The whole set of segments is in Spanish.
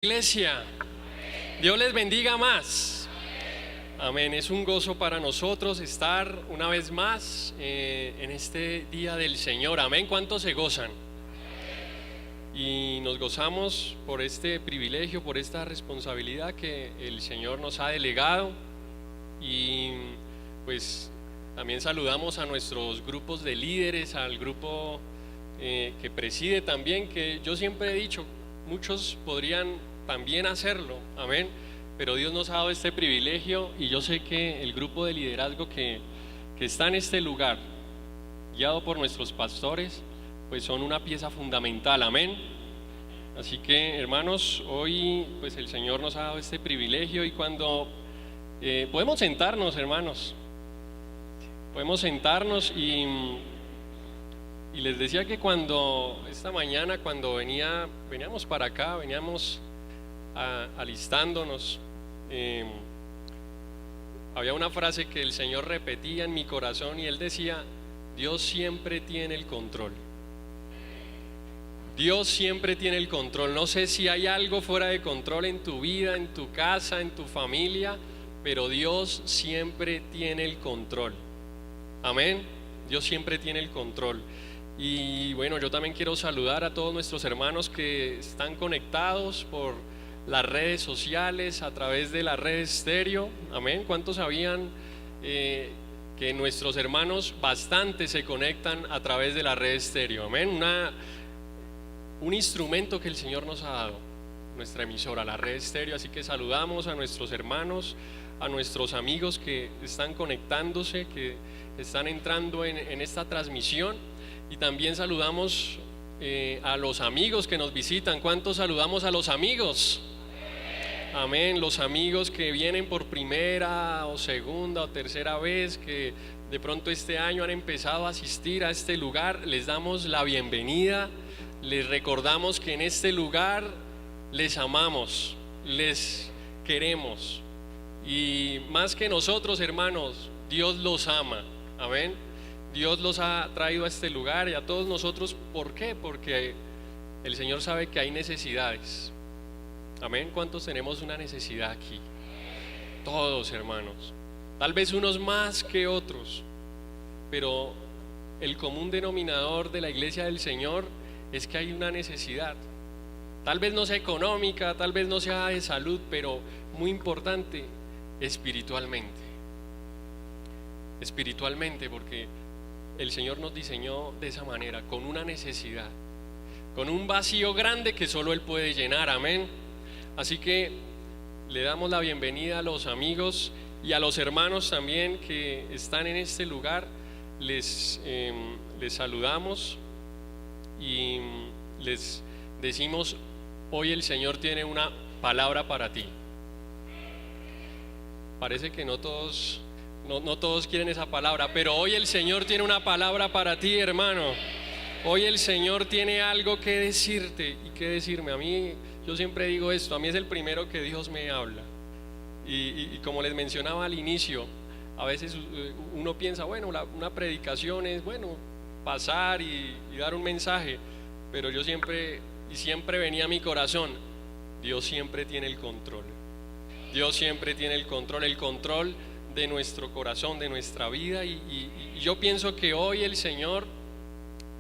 Iglesia, Dios les bendiga más. Amén. Es un gozo para nosotros estar una vez más en este día del Señor. Amén. ¿Cuántos se gozan? Y nos gozamos por este privilegio, por esta responsabilidad que el Señor nos ha delegado. Y pues también saludamos a nuestros grupos de líderes, al grupo que preside también, que yo siempre he dicho, muchos podrían también hacerlo, amén, pero Dios nos ha dado este privilegio y yo sé que el grupo de liderazgo que está en este lugar, guiado por nuestros pastores, pues son una pieza fundamental, amén. Así que hermanos, hoy pues el Señor nos ha dado este privilegio y cuando podemos sentarnos, hermanos, podemos sentarnos y les decía que cuando esta mañana, cuando veníamos para acá, veníamos alistándonos, había una frase que el Señor repetía en mi corazón y Él decía: Dios siempre tiene el control. Dios siempre tiene el control. No sé si hay algo fuera de control en tu vida, en tu casa, en tu familia, pero Dios siempre tiene el control. Amén. Dios siempre tiene el control. Y bueno, yo también quiero saludar a todos nuestros hermanos que están conectados por las redes sociales, a través de la red estéreo. Amén. ¿Cuántos sabían que nuestros hermanos bastante se conectan a través de la red estéreo? Amén. Un instrumento que el Señor nos ha dado, nuestra emisora, la red estéreo. Así que saludamos a nuestros hermanos, a nuestros amigos que están conectándose, que están entrando en esta transmisión. Y también saludamos a los amigos que nos visitan. ¿Cuántos saludamos a los amigos? Amén. Los amigos que vienen por primera o segunda o tercera vez, que de pronto este año han empezado a asistir a este lugar, les damos la bienvenida. Les recordamos que en este lugar les amamos, les queremos. Y más que nosotros, hermanos, Dios los ama. Amén. Dios los ha traído a este lugar y a todos nosotros. ¿Por qué? Porque el Señor sabe que hay necesidades. Amén. ¿Cuántos tenemos una necesidad aquí? Todos, hermanos. Tal vez unos más que otros, pero el común denominador de la iglesia del Señor es que hay una necesidad. Tal vez no sea económica, tal vez no sea de salud, pero muy importante, espiritualmente. Espiritualmente, porque el Señor nos diseñó de esa manera, con una necesidad, con un vacío grande que solo Él puede llenar. Amén. Así que le damos la bienvenida a los amigos y a los hermanos también que están en este lugar. Les saludamos y les decimos: hoy el Señor tiene una palabra para ti. Parece que no todos quieren esa palabra, pero hoy el Señor tiene una palabra para ti, hermano. Hoy el Señor tiene algo que decirte y que decirme. A mí, yo siempre digo esto, a mí es el primero que Dios me habla. Y como les mencionaba al inicio, a veces uno piensa, bueno, una predicación es, bueno, pasar y dar un mensaje, pero yo siempre venía a mi corazón: Dios siempre tiene el control. Dios siempre tiene el control de nuestro corazón, de nuestra vida, y yo pienso que hoy el Señor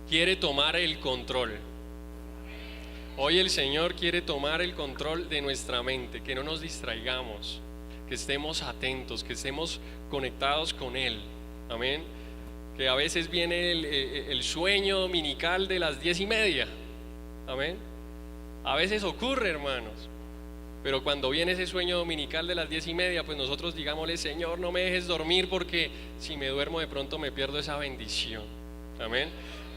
quiere tomar el control. Hoy el Señor quiere tomar el control de nuestra mente, que no nos distraigamos, que estemos atentos, que estemos conectados con Él. Amén. Que a veces viene el sueño dominical de las 10:30. Amén. A veces ocurre, hermanos. Pero cuando viene ese sueño dominical de las 10:30, pues nosotros digámosle: Señor, no me dejes dormir, porque si me duermo de pronto me pierdo esa bendición. Amén.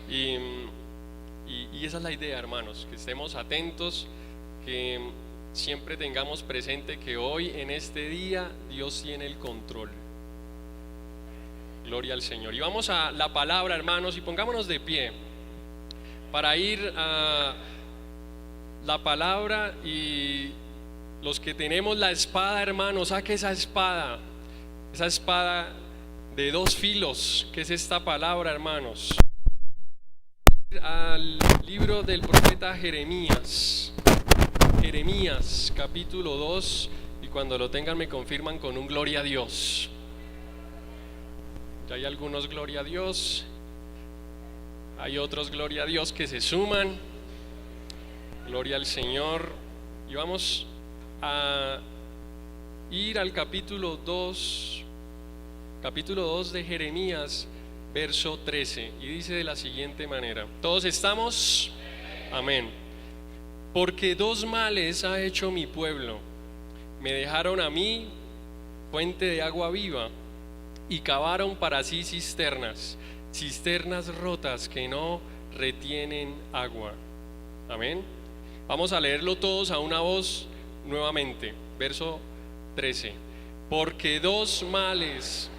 Y esa es la idea, hermanos, que estemos atentos, que siempre tengamos presente que hoy, en este día, Dios tiene el control. Gloria al Señor. Y vamos a la palabra, hermanos, y pongámonos de pie para ir a la palabra. Y los que tenemos la espada, hermanos, saque esa espada de dos filos, que es esta palabra, hermanos. Al libro del profeta Jeremías. Jeremías, capítulo 2, y cuando lo tengan me confirman con un gloria a Dios. Ya hay algunos gloria a Dios, hay otros gloria a Dios que se suman, gloria al Señor, y vamos a ir al capítulo 2 de Jeremías, verso 13, y dice de la siguiente manera: ¿todos estamos? Amén. Porque dos males ha hecho mi pueblo: me dejaron a mí fuente de agua viva, y cavaron para sí cisternas rotas que no retienen agua. Amén. Vamos a leerlo todos a una voz nuevamente. Verso 13. Porque dos males.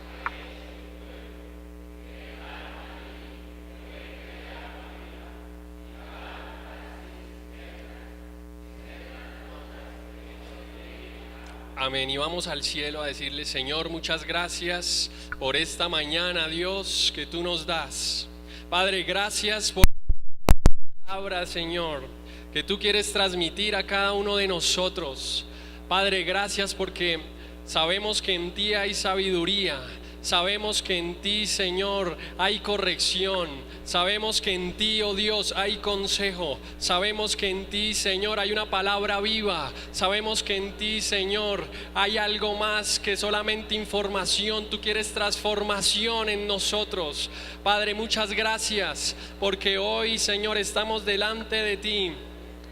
Amén. Y vamos al cielo a decirle: Señor, muchas gracias por esta mañana, Dios, que tú nos das. Padre, gracias por la palabra, Señor, que tú quieres transmitir a cada uno de nosotros. Padre, gracias porque sabemos que en ti hay sabiduría. Sabemos que en ti, Señor, hay corrección. Sabemos que en ti, oh Dios, hay consejo. Sabemos que en ti, Señor, hay una palabra viva. Sabemos que en ti, Señor, hay algo más que solamente información. Tú quieres transformación en nosotros. Padre, muchas gracias porque hoy, Señor, estamos delante de ti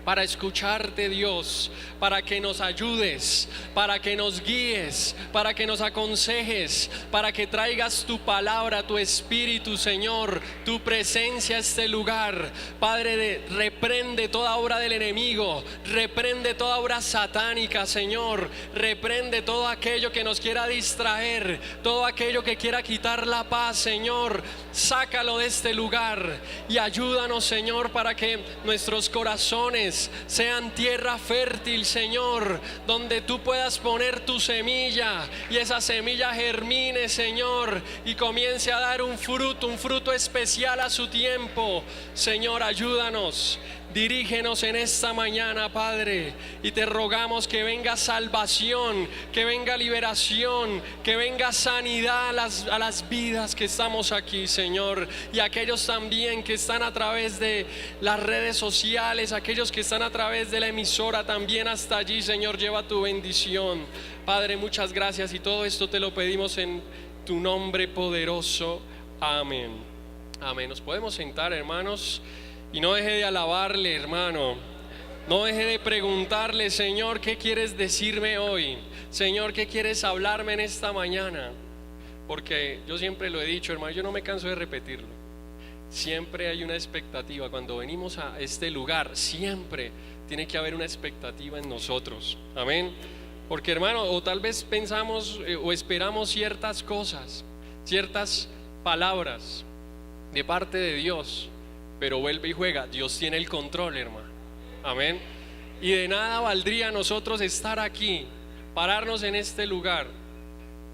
para escucharte, Dios, para que nos ayudes, para que nos guíes, para que nos aconsejes, para que traigas tu palabra, tu espíritu, Señor, tu presencia a este lugar. Padre, reprende toda obra del enemigo, reprende toda obra satánica, Señor, reprende todo aquello que nos quiera distraer, todo aquello que quiera quitar la paz, Señor. Sácalo de este lugar y ayúdanos, Señor, para que nuestros corazones sean tierra fértil, Señor, donde tú puedas poner tu semilla y esa semilla germine, Señor, y comience a dar un fruto especial a su tiempo. Señor, ayúdanos. Dirígenos en esta mañana, Padre, y te rogamos que venga salvación, que venga liberación, que venga sanidad a las vidas que estamos aquí, Señor, y aquellos también que están a través de las redes sociales, aquellos que están a través de la emisora, también hasta allí, Señor, lleva tu bendición. Padre, muchas gracias, y todo esto te lo pedimos en tu nombre poderoso. Amén. Amén. Nos podemos sentar, hermanos. Y no deje de alabarle, hermano. No deje de preguntarle: Señor, ¿qué quieres decirme hoy? Señor, ¿qué quieres hablarme en esta mañana? Porque yo siempre lo he dicho, hermano, yo no me canso de repetirlo. Siempre hay una expectativa. Cuando venimos a este lugar, siempre tiene que haber una expectativa en nosotros. Amén. Porque, hermano, o tal vez pensamos o esperamos ciertas cosas, ciertas palabras de parte de Dios, pero vuelve y juega. Dios tiene el control, hermano. Amén. Y de nada valdría nosotros estar aquí, pararnos en este lugar,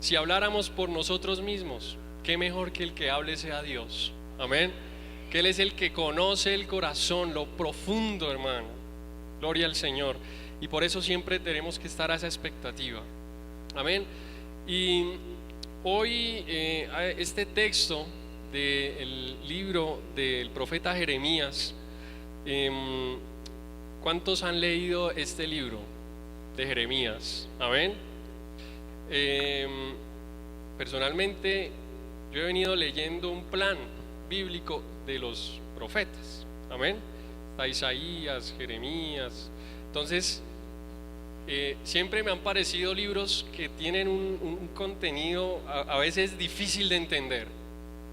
si habláramos por nosotros mismos. Qué mejor que el que hable sea Dios. Amén. Que Él es el que conoce el corazón, lo profundo, hermano. Gloria al Señor. Y por eso siempre tenemos que estar a esa expectativa. Amén. Y hoy este texto del libro del profeta Jeremías, ¿cuántos han leído este libro de Jeremías? Amén. Personalmente yo he venido leyendo un plan bíblico de los profetas. Amén. Está Isaías, Jeremías. Entonces siempre me han parecido libros que tienen un contenido a veces difícil de entender.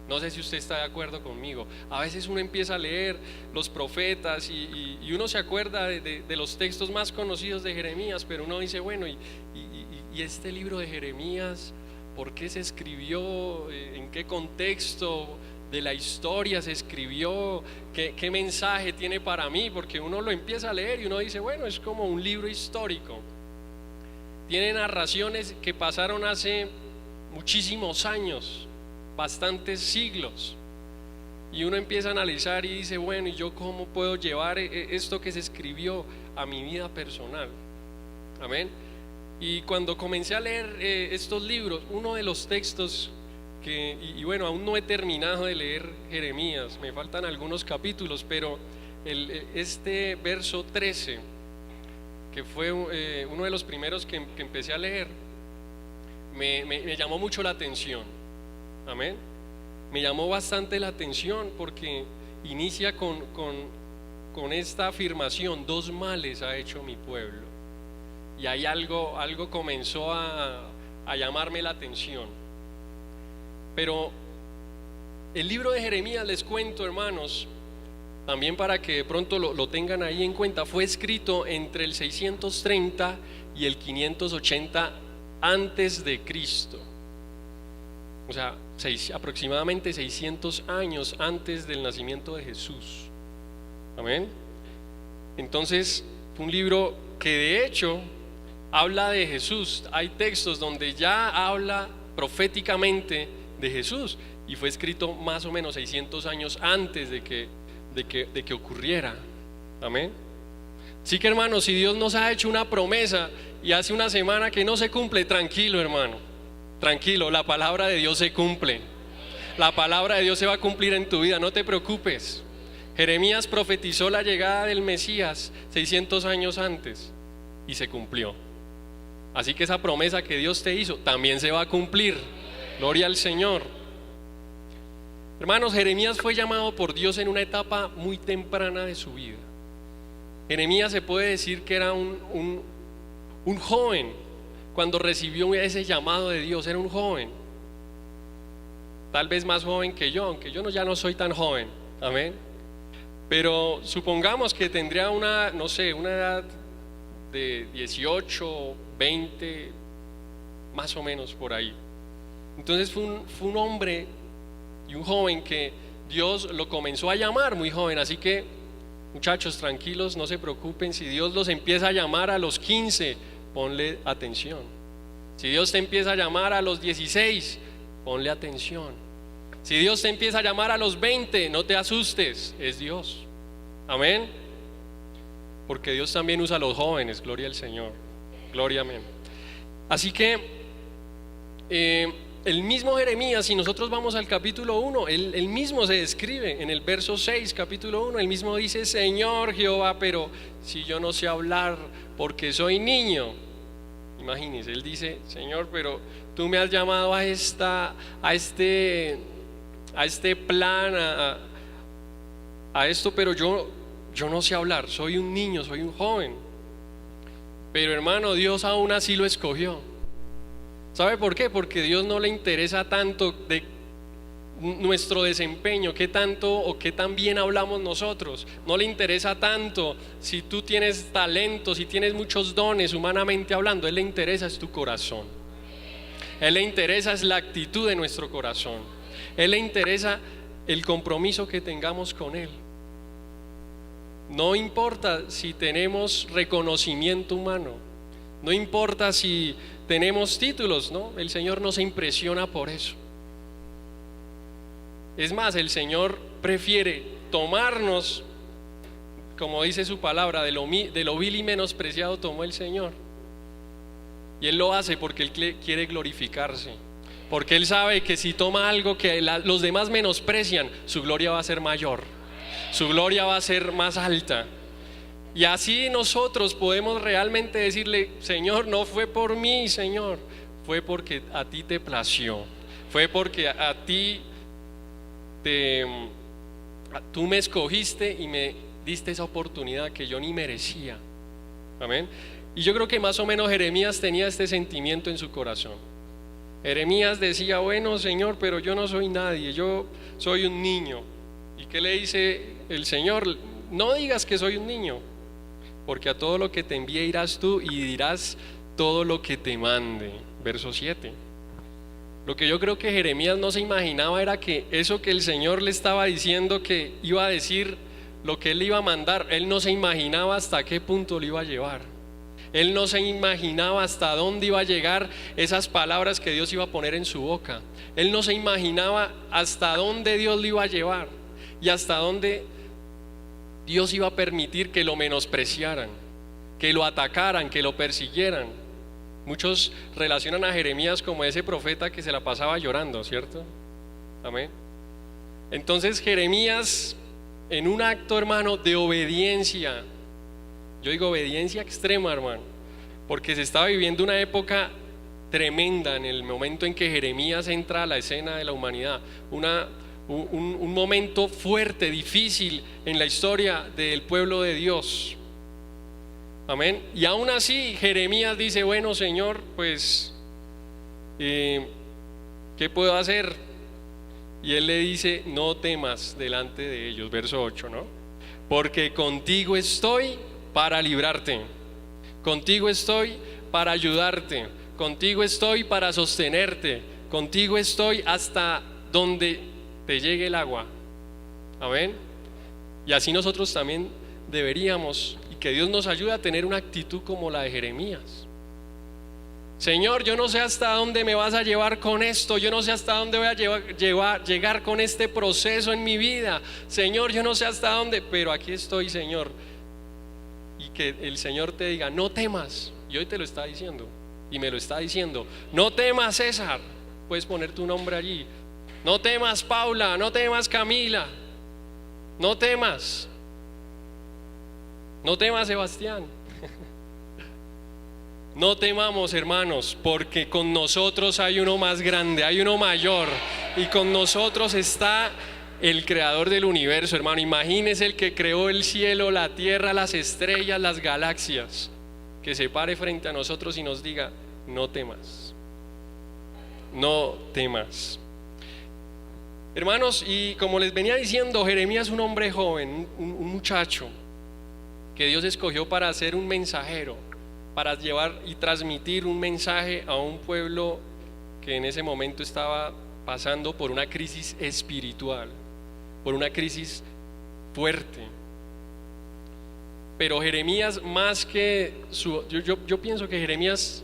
No sé si usted está de acuerdo conmigo. A veces uno empieza a leer los profetas y uno se acuerda de los textos más conocidos de Jeremías, pero uno dice, bueno, y este libro de Jeremías, ¿por qué se escribió? ¿En qué contexto de la historia se escribió? ¿Qué mensaje tiene para mí? Porque uno lo empieza a leer y uno dice, bueno, es como un libro histórico. Tiene narraciones que pasaron hace muchísimos años, bastantes siglos, Y uno empieza a analizar y dice, bueno, ¿y yo cómo puedo llevar esto que se escribió a mi vida personal? Amén. Y cuando comencé a leer estos libros, uno de los textos y bueno, aún no he terminado de leer Jeremías, me faltan algunos capítulos, pero este verso 13, que fue uno de los primeros que empecé a leer, me llamó mucho la atención. Amén. Me llamó bastante la atención porque inicia con esta afirmación: 2 males ha hecho mi pueblo. Y ahí algo comenzó a llamarme la atención. Pero el libro de Jeremías, les cuento, hermanos, también para que de pronto lo tengan ahí en cuenta, fue escrito entre el 630 y el 580 antes de Cristo. O sea, aproximadamente 600 años antes del nacimiento de Jesús. Amén. Entonces, fue un libro que de hecho habla de Jesús. Hay textos donde ya habla proféticamente de Jesús, y fue escrito más o menos 600 años antes de que ocurriera. Amén. Así que, hermanos, si Dios nos ha hecho una promesa y hace una semana que no se cumple, tranquilo, hermano, tranquilo, la palabra de Dios se cumple. La palabra de Dios se va a cumplir en tu vida, no te preocupes. Jeremías profetizó la llegada del Mesías 600 años antes y se cumplió. Así que esa promesa que Dios te hizo también se va a cumplir. Gloria al Señor. Hermanos, Jeremías fue llamado por Dios en una etapa muy temprana de su vida. Jeremías se puede decir que era un joven cuando recibió ese llamado de Dios. Era un joven, tal vez más joven que yo, aunque yo ya no soy tan joven. Amén. Pero supongamos que tendría una edad de 18, 20, más o menos por ahí. Entonces fue un hombre y un joven que Dios lo comenzó a llamar muy joven. Así que, muchachos, tranquilos, no se preocupen. Si Dios los empieza a llamar a los 15, ponle atención. Si Dios te empieza a llamar a los 16, ponle atención. Si Dios te empieza a llamar a los 20, no te asustes, es Dios. Amén. Porque Dios también usa a los jóvenes, gloria al Señor. Gloria, amén. Así que el mismo Jeremías, si nosotros vamos al capítulo 1, él mismo se describe en el verso 6, capítulo 1, él mismo dice: Señor Jehová, pero si yo no sé hablar porque soy niño. Imagínense, él dice: Señor, pero tú me has llamado a este plan, a esto, pero yo no sé hablar, soy un niño, soy un joven. Pero, hermano, Dios aún así lo escogió. ¿Sabe por qué? Porque a Dios no le interesa tanto de nuestro desempeño, qué tanto o qué tan bien hablamos nosotros. No le interesa tanto si tú tienes talento, si tienes muchos dones humanamente hablando. Él le interesa es tu corazón. Él le interesa es la actitud de nuestro corazón. Él le interesa el compromiso que tengamos con Él. No importa si tenemos reconocimiento humano, no importa si tenemos títulos, ¿no? El Señor no se impresiona por eso. Es más, el Señor prefiere tomarnos, como dice su palabra, de lo vil y menospreciado tomó el Señor. Y Él lo hace porque Él quiere glorificarse, porque Él sabe que si toma algo que los demás menosprecian, su gloria va a ser mayor, su gloria va a ser más alta. Y así nosotros podemos realmente decirle: Señor, no fue por mí, Señor, fue porque a ti te plació, fue porque a ti tú me escogiste y me diste esa oportunidad que yo ni merecía. Amén. Y yo creo que más o menos Jeremías tenía este sentimiento en su corazón. Jeremías decía: bueno, Señor, pero yo no soy nadie, yo soy un niño. ¿Y qué le dice el Señor? No digas que soy un niño, porque a todo lo que te envíe irás tú y dirás todo lo que te mande. Verso 7. Lo que yo creo que Jeremías no se imaginaba era que eso que el Señor le estaba diciendo que iba a decir, lo que Él le iba a mandar, Él no se imaginaba hasta qué punto lo iba a llevar. Él no se imaginaba hasta dónde iba a llegar esas palabras que Dios iba a poner en su boca. Él no se imaginaba hasta dónde Dios lo iba a llevar. y hasta dónde Dios iba a permitir que lo menospreciaran, que lo atacaran, que lo persiguieran. Muchos relacionan a Jeremías como ese profeta que se la pasaba llorando, ¿cierto? Amén. Entonces Jeremías, en un acto, hermano, de obediencia, yo digo obediencia extrema, hermano, porque se estaba viviendo una época tremenda en el momento en que Jeremías entra a la escena de la humanidad, un momento fuerte, difícil en la historia del pueblo de Dios. Amén. Y aún así Jeremías dice, bueno, Señor, pues ¿qué puedo hacer? Y él le dice, no temas delante de ellos, verso 8, ¿no? Porque contigo estoy para librarte, contigo estoy para ayudarte, contigo estoy para sostenerte, contigo estoy hasta donde te llegue el agua. Amén. Y así nosotros también deberíamos, y que Dios nos ayude a tener una actitud como la de Jeremías. Señor, yo no sé hasta dónde me vas a llevar con esto, yo no sé hasta dónde voy a llegar con este proceso en mi vida. Señor, yo no sé hasta dónde, pero aquí estoy, Señor. Y que el Señor te diga, no temas. Y hoy te lo está diciendo, y me lo está diciendo. No temas, César. Puedes poner tu nombre allí. No temas, Paula, no temas, Camila. No temas. No temas, Sebastián. No temamos, hermanos, porque con nosotros hay uno más grande, hay uno mayor, y con nosotros está el creador del universo, hermano. Imagínese el que creó el cielo, la tierra, las estrellas, las galaxias, que se pare frente a nosotros y nos diga, no temas, no temas. Hermanos, y como les venía diciendo, Jeremías es un hombre joven, un muchacho que Dios escogió para ser un mensajero, para llevar y transmitir un mensaje a un pueblo que en ese momento estaba pasando por una crisis espiritual, por una crisis fuerte. Pero Jeremías, más que yo pienso que Jeremías,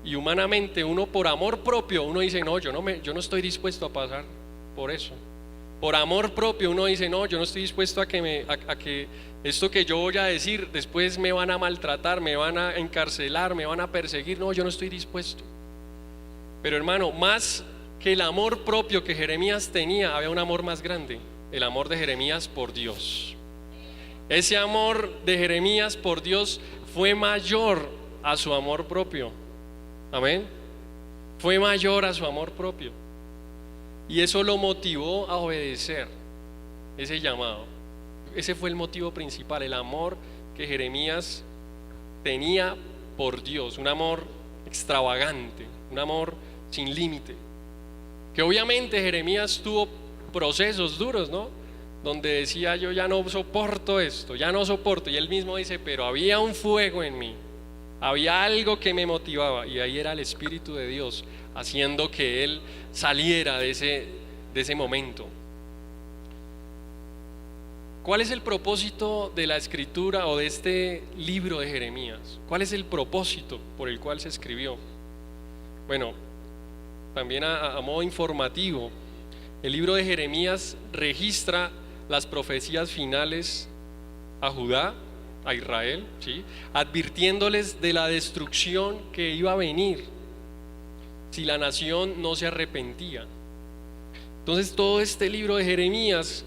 y humanamente uno por amor propio, uno dice, no, yo no estoy dispuesto a pasar por eso. Por amor propio uno dice, no, yo no estoy dispuesto a que esto que yo voy a decir después me van a maltratar, me van a encarcelar, me van a perseguir. No, yo no estoy dispuesto. Pero hermano, más que el amor propio que Jeremías tenía, había un amor más grande, el amor de Jeremías por Dios. Ese amor de Jeremías por Dios fue mayor a su amor propio. Amén. Fue mayor a su amor propio. Y eso lo motivó a obedecer ese llamado. Ese fue el motivo principal, el amor que Jeremías tenía por Dios, un amor extravagante, un amor sin límite. Que obviamente Jeremías tuvo procesos duros, ¿no? Donde decía, yo ya no soporto esto, ya no soporto. Y él mismo dice, pero había un fuego en mí, había algo que me motivaba, y ahí era el Espíritu de Dios haciendo que él saliera de ese momento. ¿Cuál es el propósito de la escritura o de este libro de Jeremías? ¿Cuál es el propósito por el cual se escribió? Bueno, también a modo informativo, el libro de Jeremías registra las profecías finales a Judá, a Israel, ¿sí? Advirtiéndoles de la destrucción que iba a venir si la nación no se arrepentía. Entonces todo este libro de Jeremías,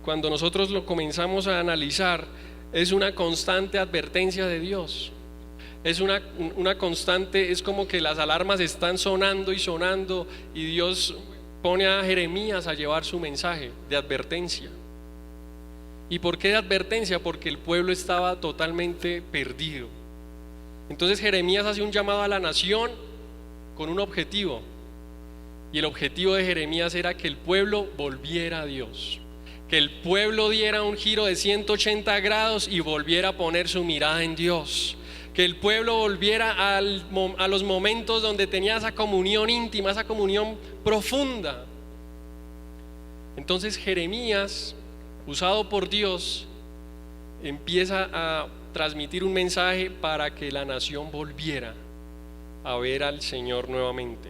cuando nosotros lo comenzamos a analizar, es una constante advertencia de Dios. Es una constante, es como que las alarmas están sonando y sonando, y Dios pone a Jeremías a llevar su mensaje de advertencia. ¿Y por qué de advertencia? Porque el pueblo estaba totalmente perdido. Entonces Jeremías hace un llamado a la nación con un objetivo, y el objetivo de Jeremías era que el pueblo volviera a Dios, que el pueblo diera un giro de 180 grados y volviera a poner su mirada en Dios, que el pueblo volviera a los momentos donde tenía esa comunión íntima, esa comunión profunda. Entonces Jeremías, usado por Dios, empieza a transmitir un mensaje para que la nación volviera a ver al Señor nuevamente.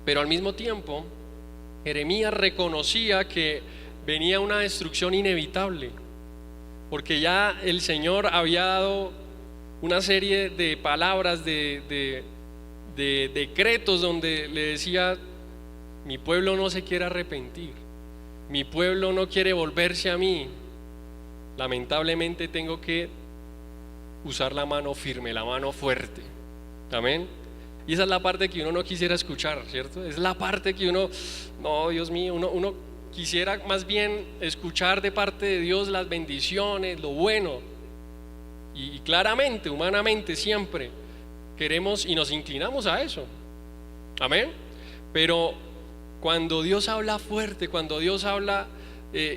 Pero al mismo tiempo Jeremías reconocía que venía una destrucción inevitable, porque ya el Señor había dado una serie de palabras, de decretos donde le decía: mi pueblo no se quiere arrepentir, mi pueblo no quiere volverse a mí. Lamentablemente tengo que usar la mano firme, la mano fuerte. Amén. Y esa es la parte que uno no quisiera escuchar, ¿cierto? Es la parte que uno, no, Dios mío, uno quisiera más bien escuchar de parte de Dios las bendiciones, lo bueno. Y claramente, humanamente, siempre queremos y nos inclinamos a eso. Amén. Pero cuando Dios habla fuerte, cuando Dios habla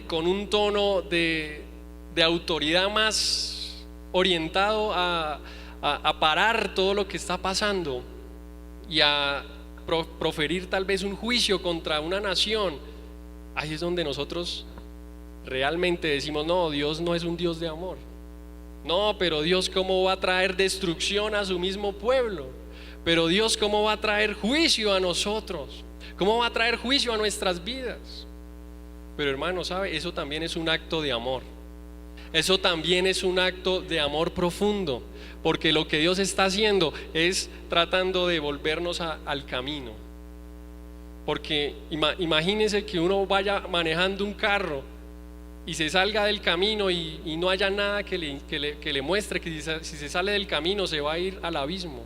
con un tono de autoridad más orientado a parar todo lo que está pasando y a proferir tal vez un juicio contra una nación, ahí es donde nosotros realmente decimos: no, Dios no es un Dios de amor. No, pero Dios, ¿cómo va a traer destrucción a su mismo pueblo? Pero Dios, ¿cómo va a traer juicio a nosotros? ¿Cómo va a traer juicio a nuestras vidas? Pero hermano, ¿sabe? Eso también es un acto de amor. Eso también es un acto de amor profundo, porque lo que Dios está haciendo es tratando de volvernos al camino. Porque imagínense que uno vaya manejando un carro y se salga del camino y no haya nada que le muestre que si se sale del camino se va a ir al abismo.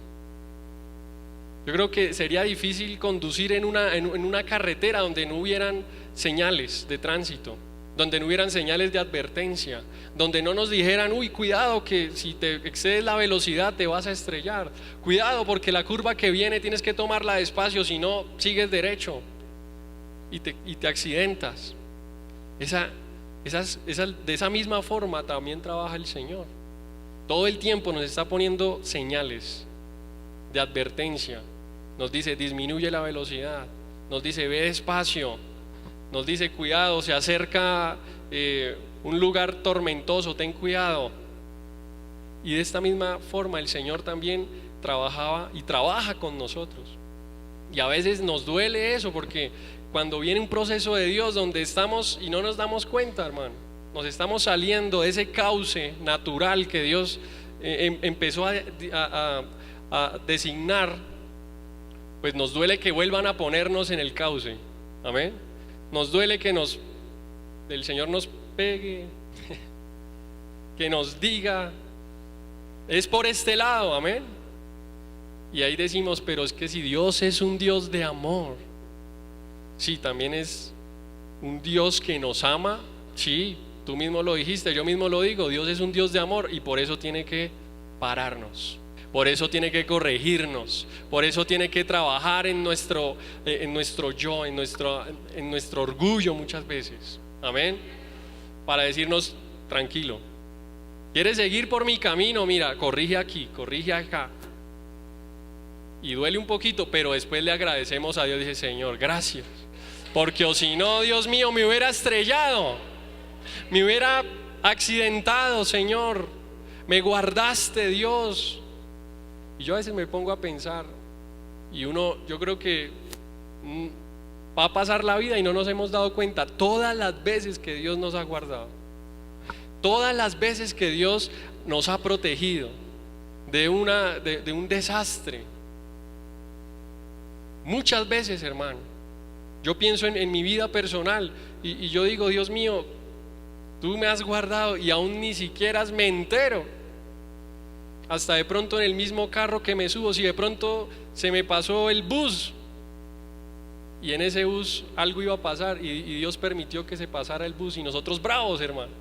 Yo creo que sería difícil conducir en una carretera donde no hubieran señales de tránsito, donde no hubieran señales de advertencia, donde no nos dijeran: uy, cuidado que si te excedes la velocidad te vas a estrellar, cuidado porque la curva que viene tienes que tomarla despacio, si no sigues derecho y te accidentas. De esa misma forma también trabaja el Señor. Todo el tiempo nos está poniendo señales de advertencia. Nos dice: disminuye la velocidad, nos dice: ve despacio, nos dice: cuidado, se acerca un lugar tormentoso, ten cuidado. Y de esta misma forma el Señor también trabajaba y trabaja con nosotros. Y a veces nos duele eso, porque cuando viene un proceso de Dios donde estamos y no nos damos cuenta, hermano, nos estamos saliendo de ese cauce natural que Dios empezó a designar, pues nos duele que vuelvan a ponernos en el cauce. Amén. Nos duele que el Señor nos pegue, que nos diga: es por este lado. Amén. Y ahí decimos: pero es que si Dios es un Dios de amor, sí, también es un Dios que nos ama. Sí, tú mismo lo dijiste, yo mismo lo digo: Dios es un Dios de amor, y por eso tiene que pararnos, por eso tiene que corregirnos, por eso tiene que trabajar en nuestro yo, en nuestro orgullo muchas veces. Amén. Para decirnos: tranquilo, ¿quieres seguir por mi camino? Mira, corrige aquí, corrige acá. Y duele un poquito, pero después le agradecemos a Dios. Dice: Señor, gracias, porque o si no, Dios mío, me hubiera estrellado, me hubiera accidentado. Señor, me guardaste, Dios. Y yo a veces me pongo a pensar, y yo creo que va a pasar la vida y no nos hemos dado cuenta todas las veces que Dios nos ha guardado, todas las veces que Dios nos ha protegido de un desastre. Muchas veces, hermano, yo pienso en mi vida personal y yo digo: Dios mío, tú me has guardado y aún ni siquiera me entero. Hasta de pronto en el mismo carro que me subo, si de pronto se me pasó el bus y en ese bus algo iba a pasar y Dios permitió que se pasara el bus, y nosotros bravos, hermano,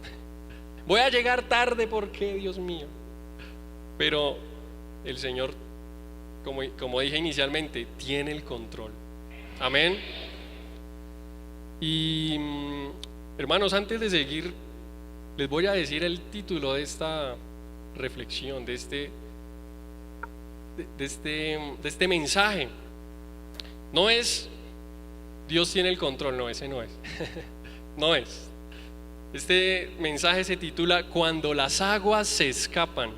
voy a llegar tarde, porque Dios mío. Pero el Señor, como dije inicialmente, tiene el control. Amén. Y hermanos, antes de seguir, les voy a decir el título de esta reflexión, de este mensaje. No es Dios tiene el control, no, ese no es. No es. Este mensaje se titula: Cuando las aguas se escapan.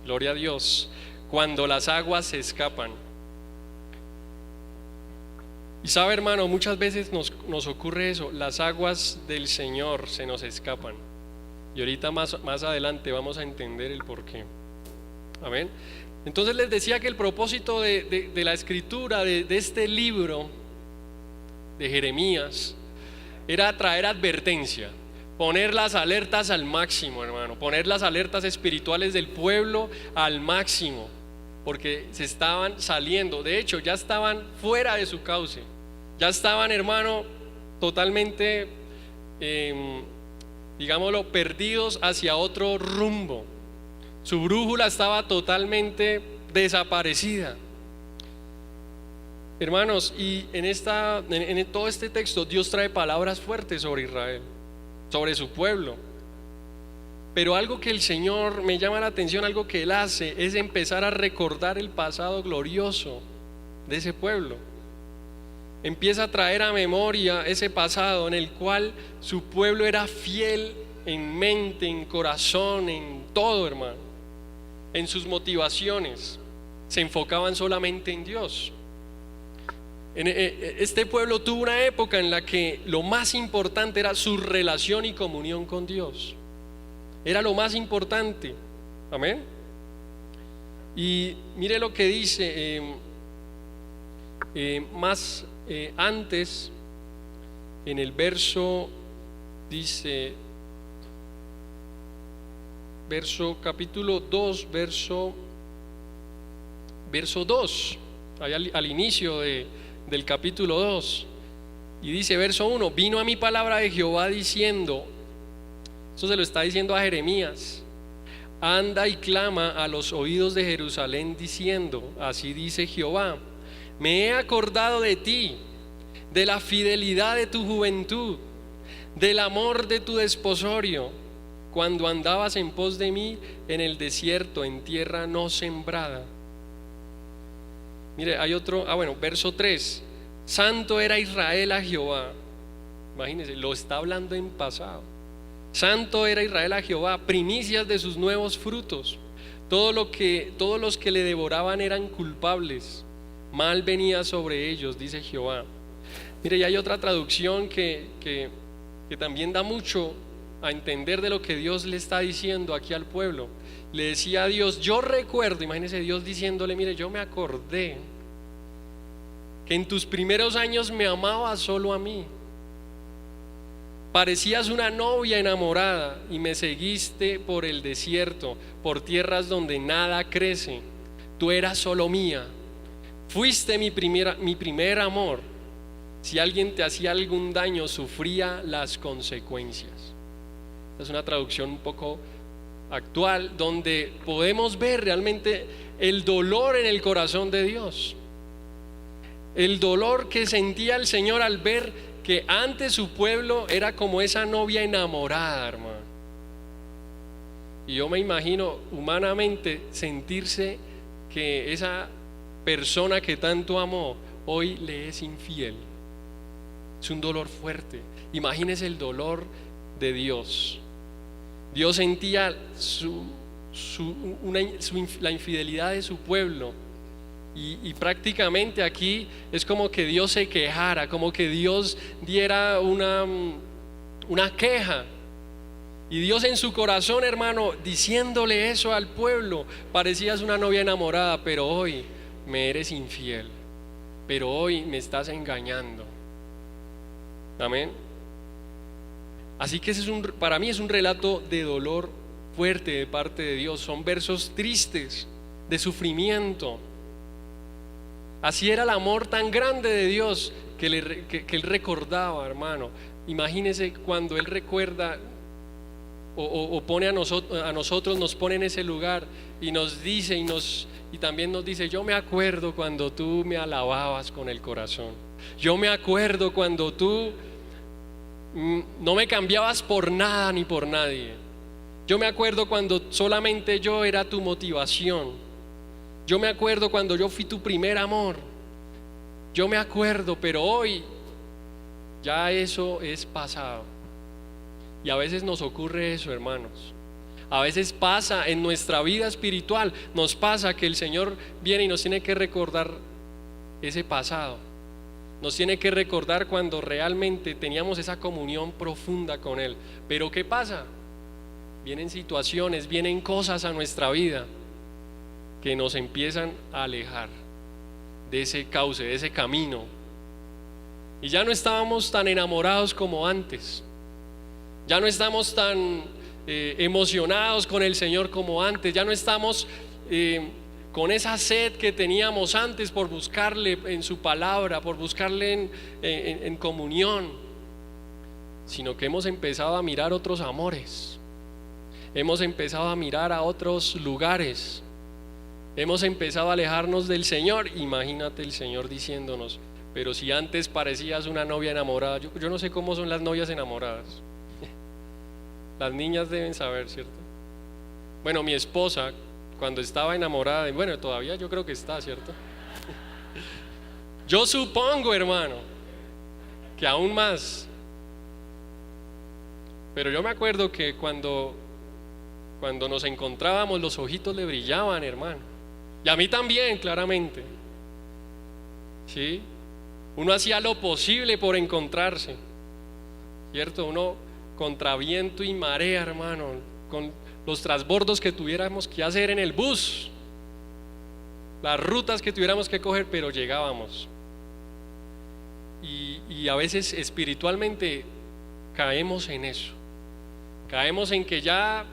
Gloria a Dios. Cuando las aguas se escapan. Y sabe, hermano, muchas veces nos ocurre eso, las aguas del Señor se nos escapan. Y ahorita más adelante vamos a entender el porqué. Amén. Entonces les decía que el propósito de la escritura de este libro de Jeremías era traer advertencia, poner las alertas al máximo, hermano, poner las alertas espirituales del pueblo al máximo, porque se estaban saliendo, de hecho ya estaban fuera de su cauce, ya estaban, hermano, totalmente, digámoslo, perdidos hacia otro rumbo. Su brújula estaba totalmente desaparecida. Hermanos, y en todo este texto Dios trae palabras fuertes sobre Israel, sobre su pueblo. Pero algo que el Señor me llama la atención, algo que Él hace, es empezar a recordar el pasado glorioso de ese pueblo. Empieza a traer a memoria ese pasado en el cual su pueblo era fiel en mente, en corazón, en todo, hermano. En sus motivaciones se enfocaban solamente en Dios. Este pueblo tuvo una época en la que lo más importante era su relación y comunión con Dios. Era lo más importante. Amén. Y mire lo que dice antes en el verso, dice, capítulo 2, verso 2, ahí al inicio del capítulo 2, y dice verso 1: vino a mí palabra de Jehová diciendo, eso se lo está diciendo a Jeremías, anda y clama a los oídos de Jerusalén diciendo, así dice Jehová, me he acordado de ti, de la fidelidad de tu juventud, del amor de tu desposorio, cuando andabas en pos de mí en el desierto, en tierra no sembrada. Mire, hay otro, verso 3: santo era Israel a Jehová. Imagínense, lo está hablando en pasado. Santo era Israel a Jehová, primicias de sus nuevos frutos. Todos los que le devoraban eran culpables, mal venía sobre ellos, dice Jehová. Mire, y hay otra traducción que también da mucho a entender de lo que Dios le está diciendo aquí al pueblo. Le decía a Dios, yo recuerdo, imagínense Dios diciéndole, mire, yo me acordé que en tus primeros años me amabas solo a mí, parecías una novia enamorada y me seguiste por el desierto, por tierras donde nada crece. Tú eras solo mía, fuiste mi primer amor. Si alguien te hacía algún daño, sufría las consecuencias. Es una traducción un poco actual, donde podemos ver realmente el dolor en el corazón de Dios, el dolor que sentía el Señor al ver que antes su pueblo era como esa novia enamorada, hermano. Y yo me imagino humanamente sentirse que esa persona que tanto amó hoy le es infiel. Es un dolor fuerte. Imagínese el dolor de Dios. Dios sentía la infidelidad de su pueblo, y prácticamente aquí es como que Dios se quejara, como que Dios diera una queja, y Dios en su corazón, hermano, diciéndole eso al pueblo: parecías una novia enamorada, pero hoy me eres infiel, pero hoy me estás engañando. Amén. Así que para mí es un relato de dolor fuerte de parte de Dios. Son versos tristes, de sufrimiento. Así era el amor tan grande de Dios que Él recordaba, hermano. Imagínese cuando Él recuerda o pone a nosotros, nos pone en ese lugar y nos dice y también nos dice: yo me acuerdo cuando tú me alababas con el corazón. Yo me acuerdo cuando tú no me cambiabas por nada ni por nadie. Yo me acuerdo cuando solamente yo era tu motivación. Yo me acuerdo cuando yo fui tu primer amor. Yo me acuerdo, pero hoy ya eso es pasado. Y a veces nos ocurre eso, hermanos. A veces pasa en nuestra vida espiritual, nos pasa que el Señor viene y nos tiene que recordar ese pasado. nos tiene que recordar cuando realmente teníamos esa comunión profunda con Él. Pero ¿qué pasa? Vienen situaciones, vienen cosas a nuestra vida que nos empiezan a alejar de ese cauce, de ese camino. Y ya no estábamos tan enamorados como antes. Ya no estamos tan emocionados con el Señor como antes. Ya no estamos con esa sed que teníamos antes por buscarle en su palabra, por buscarle en comunión, sino que hemos empezado a mirar otros amores, hemos empezado a mirar a otros lugares, hemos empezado a alejarnos del Señor. Imagínate el Señor diciéndonos: pero si antes parecías una novia enamorada. Yo no sé cómo son las novias enamoradas. Las niñas deben saber, ¿cierto? Bueno, mi esposa, cuando estaba enamorada, bueno, todavía yo creo que está, ¿cierto? Yo supongo, hermano, que aún más. Pero yo me acuerdo que cuando nos encontrábamos, los ojitos le brillaban, hermano. Y a mí también, claramente. ¿Sí? Uno hacía lo posible por encontrarse, ¿cierto? Uno contra viento y marea, hermano, con los transbordos que tuviéramos que hacer en el bus, las rutas que tuviéramos que coger, pero llegábamos. Y a veces espiritualmente caemos en eso, caemos en que ya,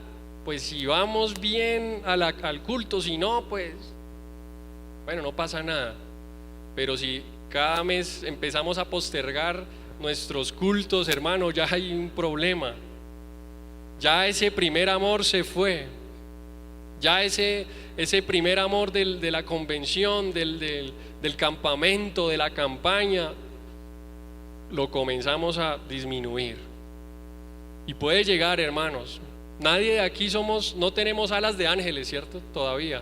pues si vamos bien al culto, si no, pues bueno, no pasa nada. Pero si cada mes empezamos a postergar nuestros cultos, hermano, ya hay un problema. Ya ese primer amor se fue. Ya ese primer amor de la convención, del campamento, de la campaña, lo comenzamos a disminuir. Y puede llegar, hermanos, nadie de aquí no tenemos alas de ángeles, ¿cierto? Todavía.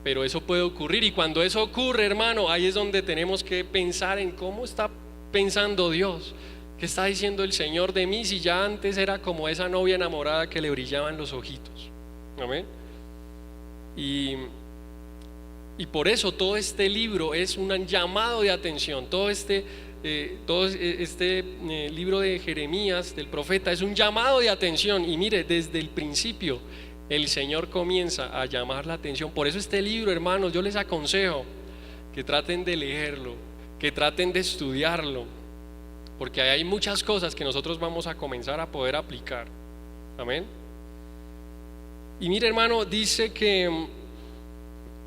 Pero eso puede ocurrir, y cuando eso ocurre, hermano, ahí es donde tenemos que pensar en cómo está pensando Dios. ¿Qué está diciendo el Señor de mí si ya antes era como esa novia enamorada que le brillaban los ojitos? Amén. Y por eso todo este libro es un llamado de atención. Todo este libro de Jeremías, del profeta, es un llamado de atención. Y mire, desde el principio el Señor comienza a llamar la atención. Por eso este libro, hermanos, yo les aconsejo que traten de leerlo, que traten de estudiarlo, porque hay muchas cosas que nosotros vamos a comenzar a poder aplicar. Amén. Y mire, hermano, dice que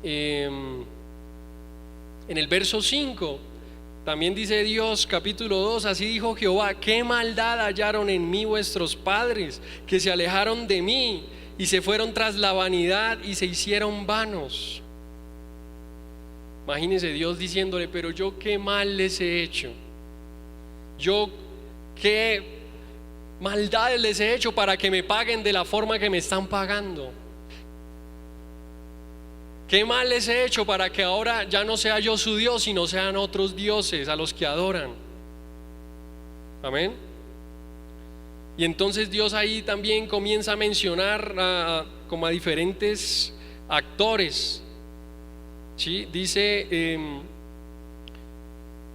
en el verso 5 también dice Dios, capítulo 2: así dijo Jehová, qué maldad hallaron en mí vuestros padres, que se alejaron de mí y se fueron tras la vanidad y se hicieron vanos. Imagínense Dios diciéndole: pero yo qué mal les he hecho, yo qué maldades les he hecho para que me paguen de la forma que me están pagando. ¿Qué mal les he hecho para que ahora ya no sea yo su Dios, sino sean otros dioses a los que adoran? Amén. Y entonces Dios ahí también comienza a mencionar como a diferentes actores. ¿Sí? Dice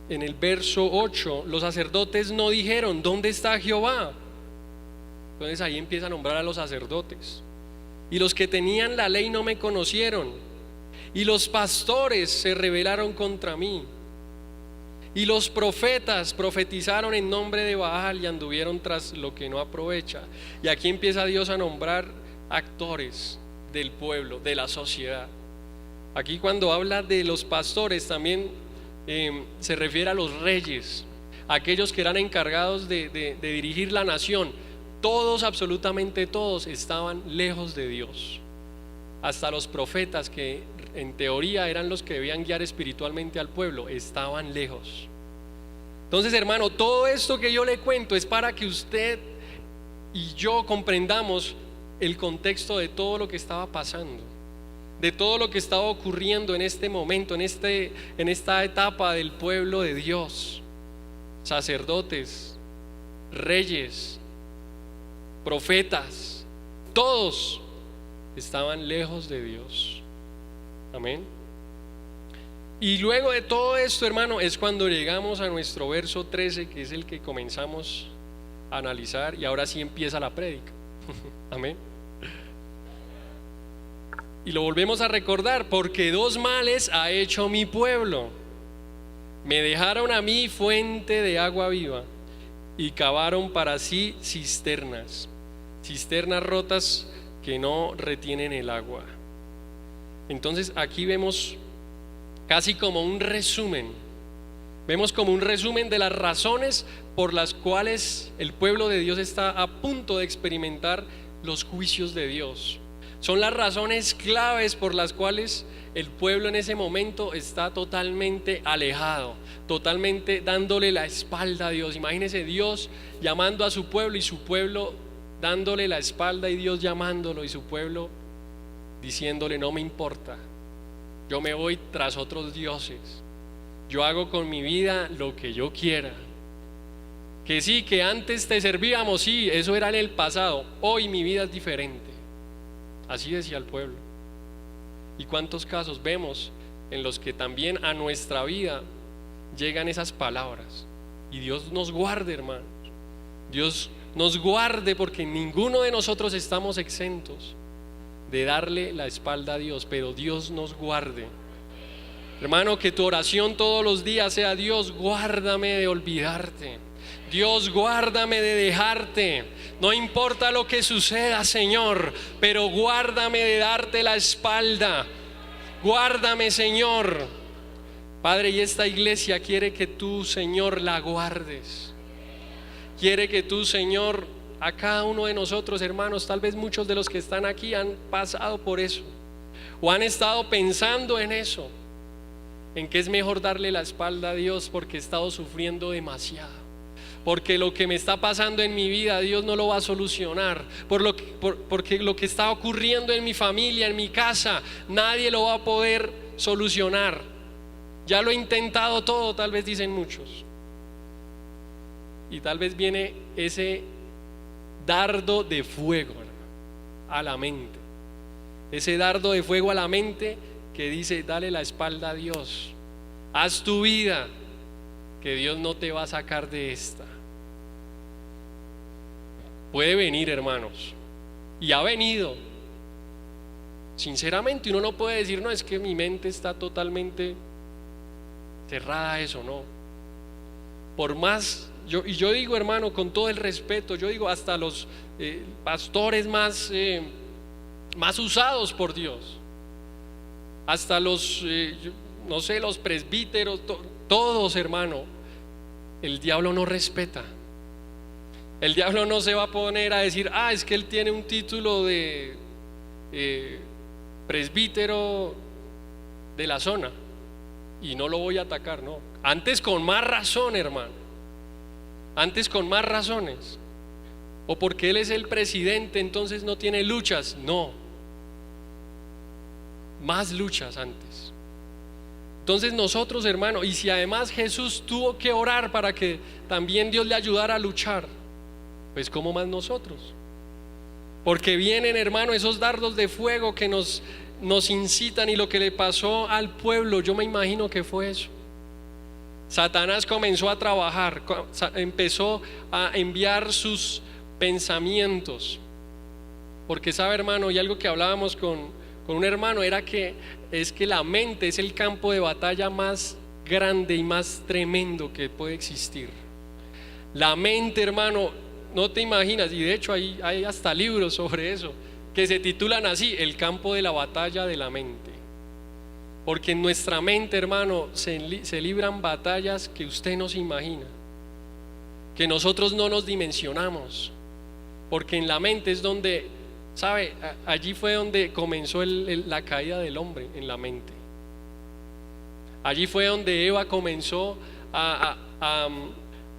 en el verso 8: los sacerdotes no dijeron, ¿dónde está Jehová? Entonces ahí empieza a nombrar a los sacerdotes. Y los que tenían la ley no me conocieron, y los pastores se rebelaron contra mí, y los profetas profetizaron en nombre de Baal y anduvieron tras lo que no aprovecha. Y aquí empieza Dios a nombrar actores del pueblo, de la sociedad. Aquí cuando habla de los pastores también se refiere a los reyes, aquellos que eran encargados de dirigir la nación. Todos, absolutamente todos, estaban lejos de Dios. Hasta los profetas, que en teoría eran los que debían guiar espiritualmente al pueblo, estaban lejos. Entonces, hermano, todo esto que yo le cuento es para que usted y yo comprendamos el contexto de todo lo que estaba pasando, de todo lo que estaba ocurriendo en este momento, en esta etapa del pueblo de Dios. Sacerdotes, reyes, profetas, todos estaban lejos de Dios. Amén. Y luego de todo esto, hermano, es cuando llegamos a nuestro verso 13, que es el que comenzamos a analizar, y ahora sí empieza la prédica. Amén. Y lo volvemos a recordar: porque dos males ha hecho mi pueblo. Me dejaron a mí fuente de agua viva y cavaron para sí cisternas rotas que no retienen el agua. Entonces aquí vemos casi como un resumen. Vemos como un resumen de las razones por las cuales el pueblo de Dios está a punto de experimentar los juicios de Dios. Son las razones claves por las cuales el pueblo en ese momento está totalmente alejado, totalmente dándole la espalda a Dios. Imagínense Dios llamando a su pueblo y su pueblo dándole la espalda, y Dios llamándolo y su pueblo diciéndole: no me importa, yo me voy tras otros dioses, yo hago con mi vida lo que yo quiera. Que sí, que antes te servíamos, sí, eso era en el pasado, hoy mi vida es diferente. Así decía el pueblo. ¿Y cuántos casos vemos en los que también a nuestra vida llegan esas palabras? Y Dios nos guarde, hermanos. Dios nos guarde, porque ninguno de nosotros estamos exentos de darle la espalda a Dios, pero Dios nos guarde. Hermano, que tu oración todos los días sea: Dios, guárdame de olvidarte. Dios, guárdame de dejarte. No importa lo que suceda, Señor, pero guárdame de darte la espalda. Guárdame, Señor. Padre, y esta iglesia quiere que tú, Señor, la guardes. Quiere que tú, Señor, a cada uno de nosotros, hermanos, tal vez muchos de los que están aquí han pasado por eso, o han estado pensando en eso, en que es mejor darle la espalda a Dios porque he estado sufriendo demasiado, porque lo que me está pasando en mi vida Dios no lo va a solucionar, porque lo que está ocurriendo en mi familia, en mi casa, nadie lo va a poder solucionar. Ya lo he intentado todo, tal vez dicen muchos. Y tal vez viene ese dardo de fuego a la mente, ese dardo de fuego a la mente que dice: dale la espalda a Dios, haz tu vida, que Dios no te va a sacar de esta. Puede venir, hermanos, y ha venido. Sinceramente uno no puede decir: no, es que mi mente está totalmente cerrada a eso. No, por más, yo digo, hermano, con todo el respeto, yo digo, hasta los pastores más usados por Dios, hasta los no sé, los presbíteros, todos, hermano, el diablo no respeta. El diablo no se va a poner a decir: es que él tiene un título de presbítero de la zona y no lo voy a atacar. No, antes con más razón, hermano, antes con más razones. O porque él es el presidente, entonces no tiene luchas. No, más luchas antes. Entonces nosotros, hermano, y si además Jesús tuvo que orar para que también Dios le ayudara a luchar, pues ¿cómo más nosotros? Porque vienen, hermano, esos dardos de fuego que nos incitan. Y lo que le pasó al pueblo, yo me imagino que fue eso. Satanás comenzó a trabajar, empezó a enviar sus pensamientos. Porque sabe, hermano, y algo que hablábamos con un hermano era que es que la mente es el campo de batalla más grande y más tremendo que puede existir. La mente, hermano, no te imaginas, y de hecho hay hasta libros sobre eso que se titulan así: el campo de la batalla de la mente. Porque en nuestra mente, hermano, se libran batallas que usted no se imagina, que nosotros no nos dimensionamos. Porque en la mente es donde, ¿sabe? Allí fue donde comenzó la caída del hombre, en la mente. Allí fue donde Eva comenzó a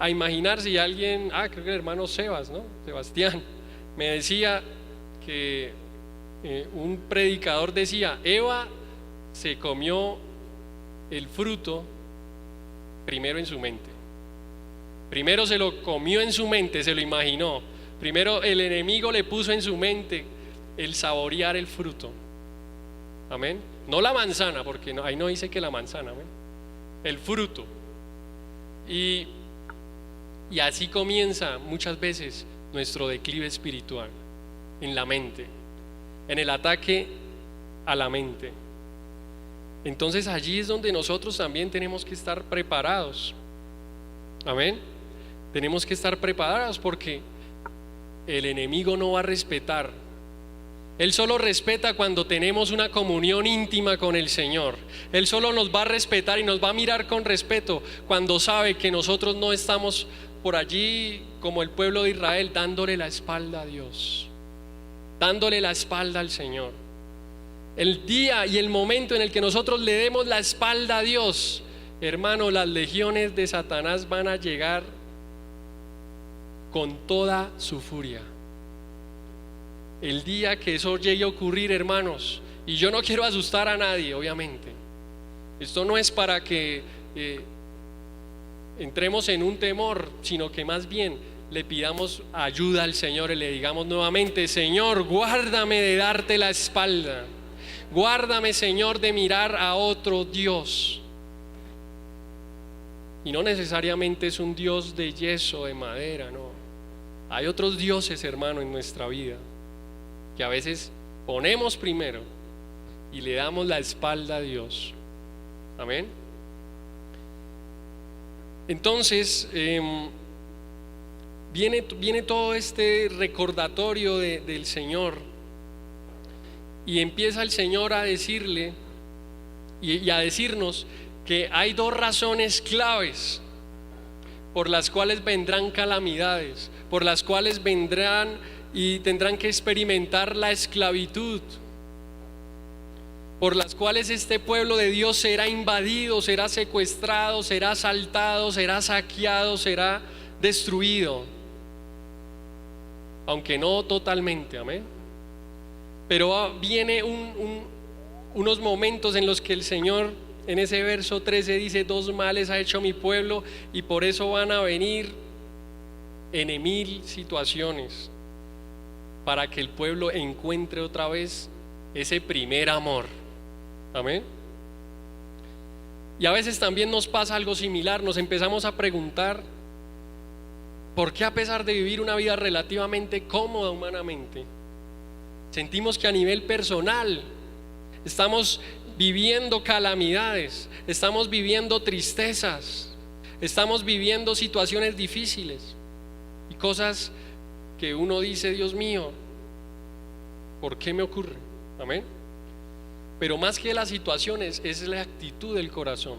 imaginarse. Y alguien, creo que el hermano Sebastián, me decía que un predicador decía: Eva se comió el fruto primero en su mente. Primero se lo comió en su mente, se lo imaginó. Primero el enemigo le puso en su mente el saborear el fruto. Amén. No la manzana, porque ahí no dice que la manzana, amén. El fruto. Y así comienza muchas veces nuestro declive espiritual, en la mente, en el ataque a la mente. Entonces allí es donde nosotros también tenemos que estar preparados. Amén. Tenemos que estar preparados porque el enemigo no va a respetar. Él solo respeta cuando tenemos una comunión íntima con el Señor. Él solo nos va a respetar y nos va a mirar con respeto cuando sabe que nosotros no estamos por allí como el pueblo de Israel dándole la espalda a Dios, dándole la espalda al Señor. El día y el momento en el que nosotros le demos la espalda a Dios, hermano, las legiones de Satanás van a llegar con toda su furia. El día que eso llegue a ocurrir, hermanos, y yo no quiero asustar a nadie, obviamente. Esto no es para que entremos en un temor, sino que más bien le pidamos ayuda al Señor y le digamos nuevamente: Señor, guárdame de darte la espalda. Guárdame, Señor, de mirar a otro Dios. Y no necesariamente es un Dios de yeso, de madera, no. Hay otros dioses, hermano, en nuestra vida que a veces ponemos primero y le damos la espalda a Dios. Amén. Entonces viene todo este recordatorio del Señor, y empieza el Señor a decirle y a decirnos que hay dos razones claves por las cuales vendrán calamidades, por las cuales vendrán y tendrán que experimentar la esclavitud, por las cuales este pueblo de Dios será invadido, será secuestrado, será asaltado, será saqueado, será destruido, aunque no totalmente, amén. Pero viene unos momentos en los que el Señor, en ese verso 13, dice: dos males ha hecho mi pueblo, y por eso van a venir en 1000 situaciones para que el pueblo encuentre otra vez ese primer amor. Amén. Y a veces también nos pasa algo similar. Nos empezamos a preguntar: ¿por qué, a pesar de vivir una vida relativamente cómoda humanamente, sentimos que a nivel personal estamos viviendo calamidades, estamos viviendo tristezas, estamos viviendo situaciones difíciles y cosas que uno dice: Dios mío, ¿por qué me ocurre? Amén. Pero más que las situaciones es la actitud del corazón,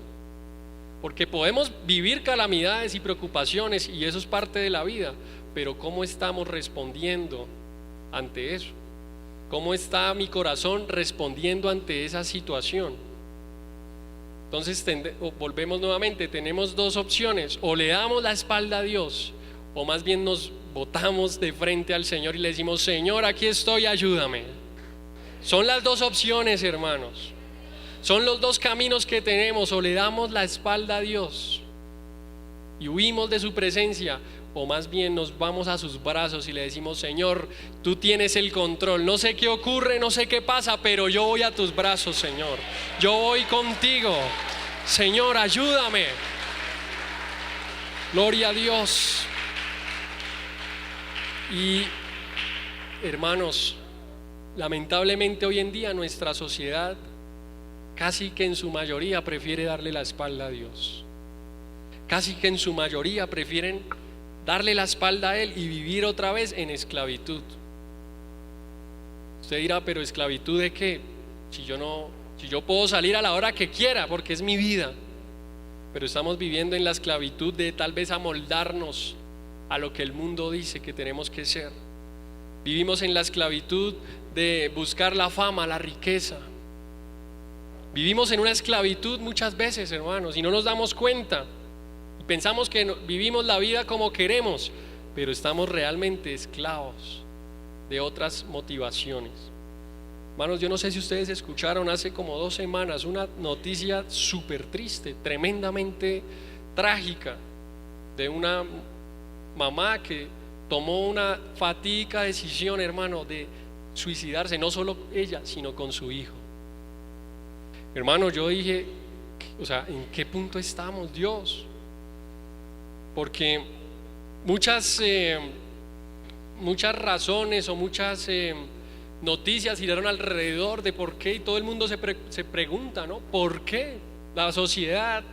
porque podemos vivir calamidades y preocupaciones, y eso es parte de la vida, pero ¿cómo estamos respondiendo ante eso? ¿Cómo está mi corazón respondiendo ante esa situación? Entonces volvemos nuevamente, tenemos dos opciones: o le damos la espalda a Dios, o más bien nos botamos de frente al Señor y le decimos: Señor, aquí estoy, ayúdame. Son las dos opciones, hermanos. Son los dos caminos que tenemos: o le damos la espalda a Dios y huimos de su presencia, o más bien nos vamos a sus brazos y le decimos: Señor, tú tienes el control. No sé qué ocurre, no sé qué pasa, pero yo voy a tus brazos, Señor. Yo voy contigo. Señor, ayúdame. Gloria a Dios. Y hermanos, lamentablemente hoy en día nuestra sociedad casi que en su mayoría prefiere darle la espalda a Dios. Casi que en su mayoría prefieren darle la espalda a Él y vivir otra vez en esclavitud. Usted dirá: ¿pero esclavitud de qué? Si yo puedo salir a la hora que quiera porque es mi vida. Pero estamos viviendo en la esclavitud de tal vez amoldarnos a lo que el mundo dice que tenemos que ser. Vivimos en la esclavitud de buscar la fama, la riqueza. Vivimos en una esclavitud muchas veces, hermanos, y no nos damos cuenta. Pensamos que vivimos la vida como queremos, pero estamos realmente esclavos de otras motivaciones. Hermanos, yo no sé si ustedes escucharon hace como 2 semanas una noticia súper triste, tremendamente trágica, de una mamá que tomó una fatídica decisión, hermano, de suicidarse, no solo ella, sino con su hijo. hermano, yo dije, o sea, ¿en qué punto estamos, Dios? Porque muchas razones o muchas noticias giraron alrededor de por qué, y todo el mundo se pregunta, ¿no? ¿Por qué? La sociedad,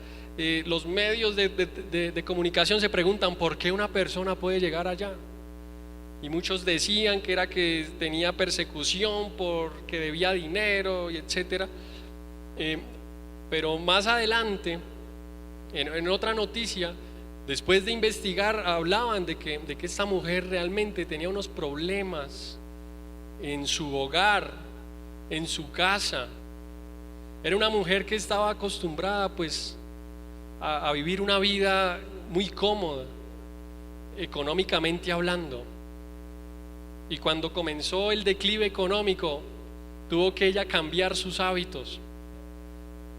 los medios de comunicación se preguntan por qué una persona puede llegar allá. Y muchos decían que era que tenía persecución porque debía dinero y etcétera. Pero más adelante, en otra noticia, después de investigar, hablaban de que esta mujer realmente tenía unos problemas en su hogar, en su casa. Era una mujer que estaba acostumbrada pues a vivir una vida muy cómoda, económicamente hablando. Y cuando comenzó el declive económico, tuvo que ella cambiar sus hábitos.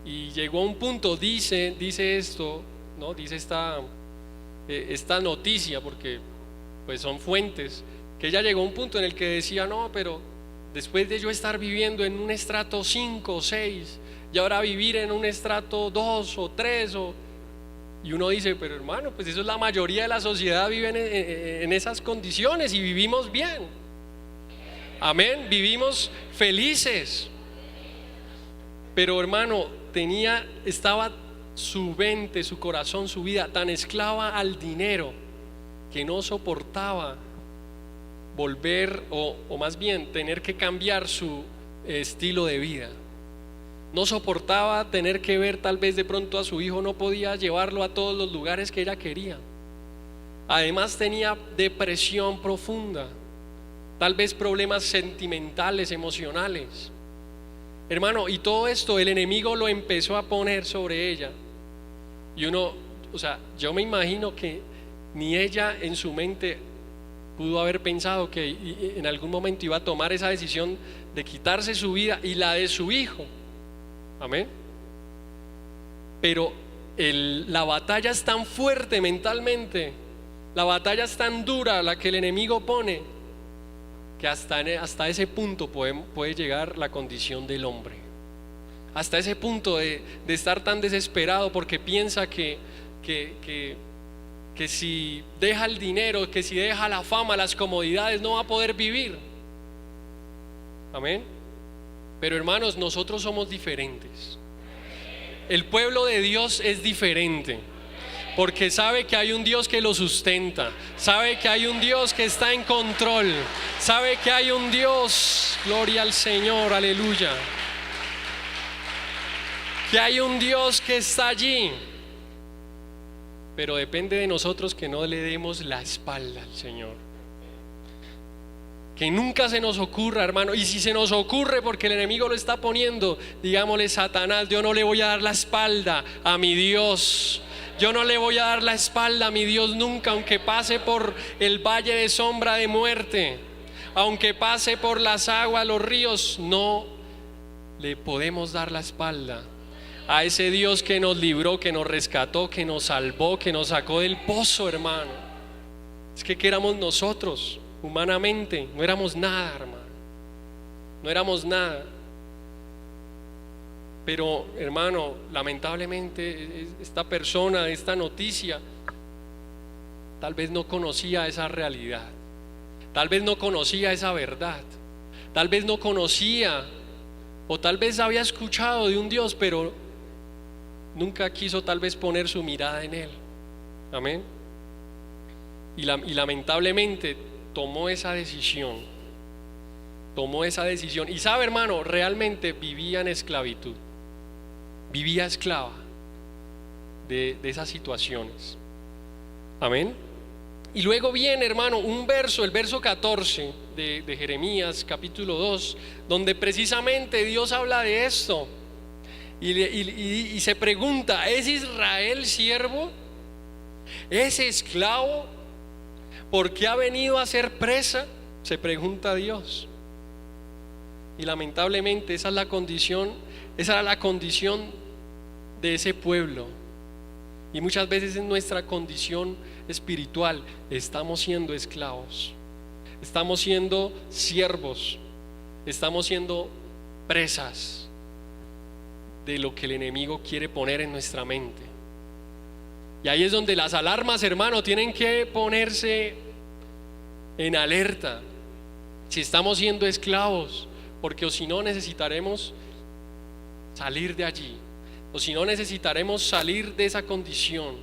Y llegó a un punto, dice esto, ¿no? Dice esta noticia, porque pues son fuentes, que ella llegó a un punto en el que decía, no, pero después de yo estar viviendo en un estrato 5 o 6 y ahora vivir en un estrato 2 o 3 y uno dice, pero hermano, pues eso es la mayoría de la sociedad, viven en esas condiciones y vivimos bien, amén, vivimos felices. Pero hermano, estaba su mente, su corazón, su vida tan esclava al dinero que no soportaba volver o más bien tener que cambiar su estilo de vida. No soportaba tener que ver tal vez de pronto a su hijo, no podía llevarlo a todos los lugares que ella quería. Además tenía depresión profunda, tal vez problemas sentimentales, emocionales. Hermano, y todo esto el enemigo lo empezó a poner sobre ella. Y uno, o sea, yo me imagino que ni ella en su mente pudo haber pensado que en algún momento iba a tomar esa decisión de quitarse su vida y la de su hijo. Amén. Pero la batalla es tan fuerte mentalmente, la batalla es tan dura la que el enemigo pone, que hasta ese punto puede llegar la condición del hombre. Hasta ese punto de estar tan desesperado porque piensa que si deja el dinero, que si deja la fama, las comodidades, no va a poder vivir. Amén. Pero hermanos, nosotros somos diferentes. El pueblo de Dios es diferente, porque sabe que hay un Dios que lo sustenta, sabe que hay un Dios que está en control, sabe que hay un Dios, gloria al Señor, aleluya, que hay un Dios que está allí. Pero depende de nosotros que no le demos la espalda al Señor. Que nunca se nos ocurra, hermano, y si se nos ocurre porque el enemigo lo está poniendo, digámosle, Satanás, yo no le voy a dar la espalda a mi Dios. Yo no le voy a dar la espalda a mi Dios nunca, aunque pase por el valle de sombra de muerte, aunque pase por las aguas, los ríos, no le podemos dar la espalda a ese Dios que nos libró, que nos rescató, que nos salvó, que nos sacó del pozo, hermano. Es que ¿qué éramos nosotros? Humanamente no éramos nada, hermano, no éramos nada. Pero hermano, lamentablemente esta persona, esta noticia, tal vez no conocía esa realidad, tal vez no conocía esa verdad, tal vez no conocía, o tal vez había escuchado de un Dios, pero nunca quiso tal vez poner su mirada en Él. Amén. Y lamentablemente tomó esa decisión. Y sabe, hermano, realmente vivía en esclavitud, vivía esclava de esas situaciones. Amén. Y luego viene, hermano, un verso, el verso 14 de Jeremías capítulo 2, donde precisamente Dios habla de esto y se pregunta, ¿es Israel siervo? ¿Es esclavo? ¿Por qué ha venido a ser presa? Se pregunta Dios. Y lamentablemente esa era la condición de ese pueblo. Y muchas veces en nuestra condición espiritual estamos siendo esclavos, estamos siendo siervos, estamos siendo presas de lo que el enemigo quiere poner en nuestra mente. Y ahí es donde las alarmas, hermano, tienen que ponerse en alerta. Si estamos siendo esclavos, porque o si no necesitaremos salir de allí, o si no necesitaremos salir de esa condición.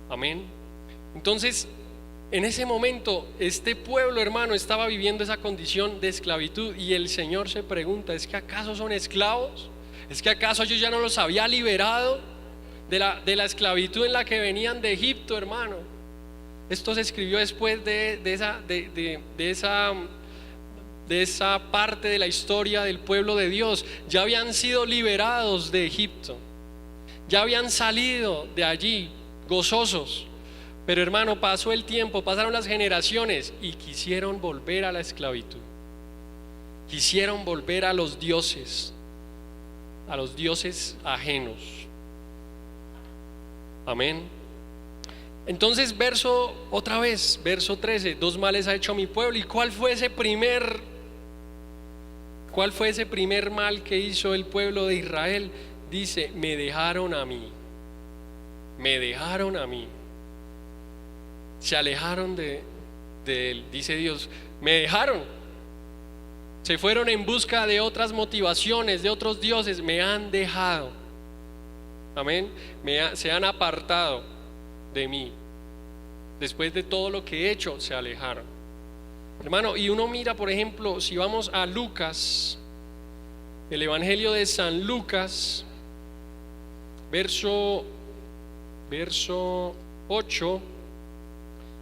Amén. Entonces, en ese momento, este pueblo, hermano, estaba viviendo esa condición de esclavitud, y el Señor se pregunta: ¿es que acaso son esclavos? ¿Es que acaso yo ya no los había liberado de la esclavitud en la que venían de Egipto, hermano? Esto se escribió después de esa parte de la historia del pueblo de Dios. Ya habían sido liberados de Egipto, ya habían salido de allí gozosos, pero hermano, pasó el tiempo, pasaron las generaciones y quisieron volver a la esclavitud, quisieron volver a los dioses ajenos. Amén. Entonces, verso 13: dos males ha hecho mi pueblo. ¿Y cuál fue ese primer mal que hizo el pueblo de Israel? Dice: me dejaron a mí. Se alejaron de él. Dice Dios: me dejaron. Se fueron en busca de otras motivaciones, de otros dioses. Me han dejado. Amén. Se han apartado de mí. Después de todo lo que he hecho, se alejaron, hermano. Y uno mira, por ejemplo, si vamos a Lucas, el Evangelio de San Lucas, verso 8.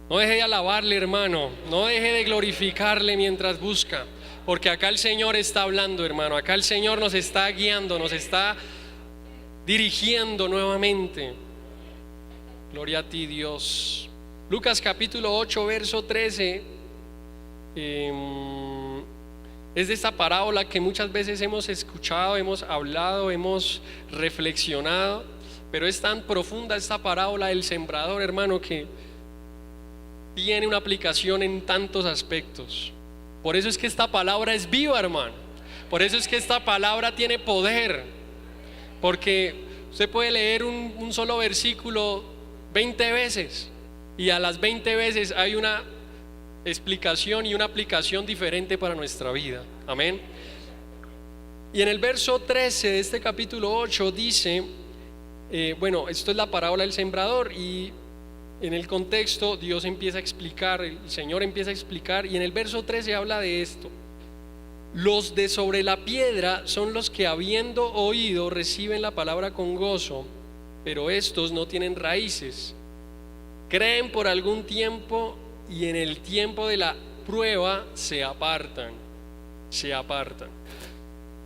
No deje de alabarle, hermano, no deje de glorificarle mientras busca, porque acá el Señor está hablando, hermano. Acá el Señor nos está guiando, nos está dirigiendo nuevamente. Gloria a ti, Dios. Lucas capítulo 8, verso 13, es de esta parábola que muchas veces hemos escuchado, hemos hablado, hemos reflexionado, pero es tan profunda esta parábola del sembrador, hermano, que tiene una aplicación en tantos aspectos. Por eso es que esta palabra es viva, hermano. Por eso es que esta palabra tiene poder, porque usted puede leer un solo versículo 20 veces, y a las 20 veces hay una explicación y una aplicación diferente para nuestra vida. Amén. Y en el verso 13 de este capítulo 8 dice, esto es la parábola del sembrador, y en el contexto Dios empieza a explicar, el Señor empieza a explicar, y en el verso 13 habla de esto: los de sobre la piedra son los que, habiendo oído, reciben la palabra con gozo, pero estos no tienen raíces. Creen por algún tiempo, y en el tiempo de la prueba se apartan.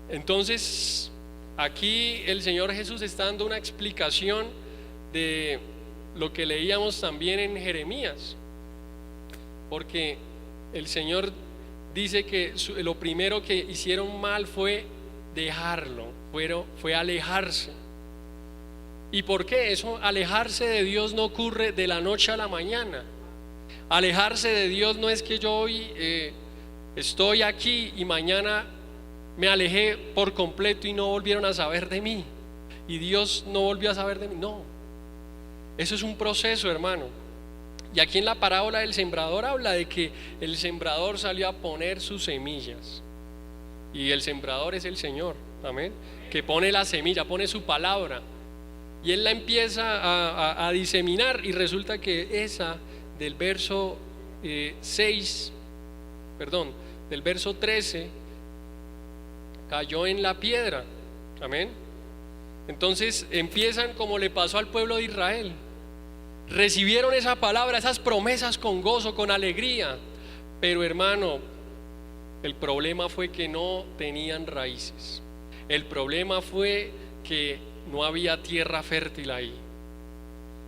Entonces, aquí el Señor Jesús está dando una explicación de lo que leíamos también en Jeremías, porque el Señor dice que lo primero que hicieron mal fue dejarlo, fue alejarse. ¿Y por qué? Eso, alejarse de Dios, no ocurre de la noche a la mañana. Alejarse de Dios no es que yo hoy estoy aquí y mañana me alejé por completo y no volvieron a saber de mí, y Dios no volvió a saber de mí. No, eso es un proceso, hermano. Y aquí en la parábola del sembrador habla de que el sembrador salió a poner sus semillas, y el sembrador es el Señor, amén, que pone la semilla, pone su palabra, y Él la empieza a diseminar, y resulta que esa del verso del verso 13 cayó en la piedra. Amén. Entonces empiezan como le pasó al pueblo de Israel. Recibieron esa palabra, esas promesas con gozo, con alegría, pero hermano, el problema fue que no tenían raíces. El problema fue que no había tierra fértil ahí.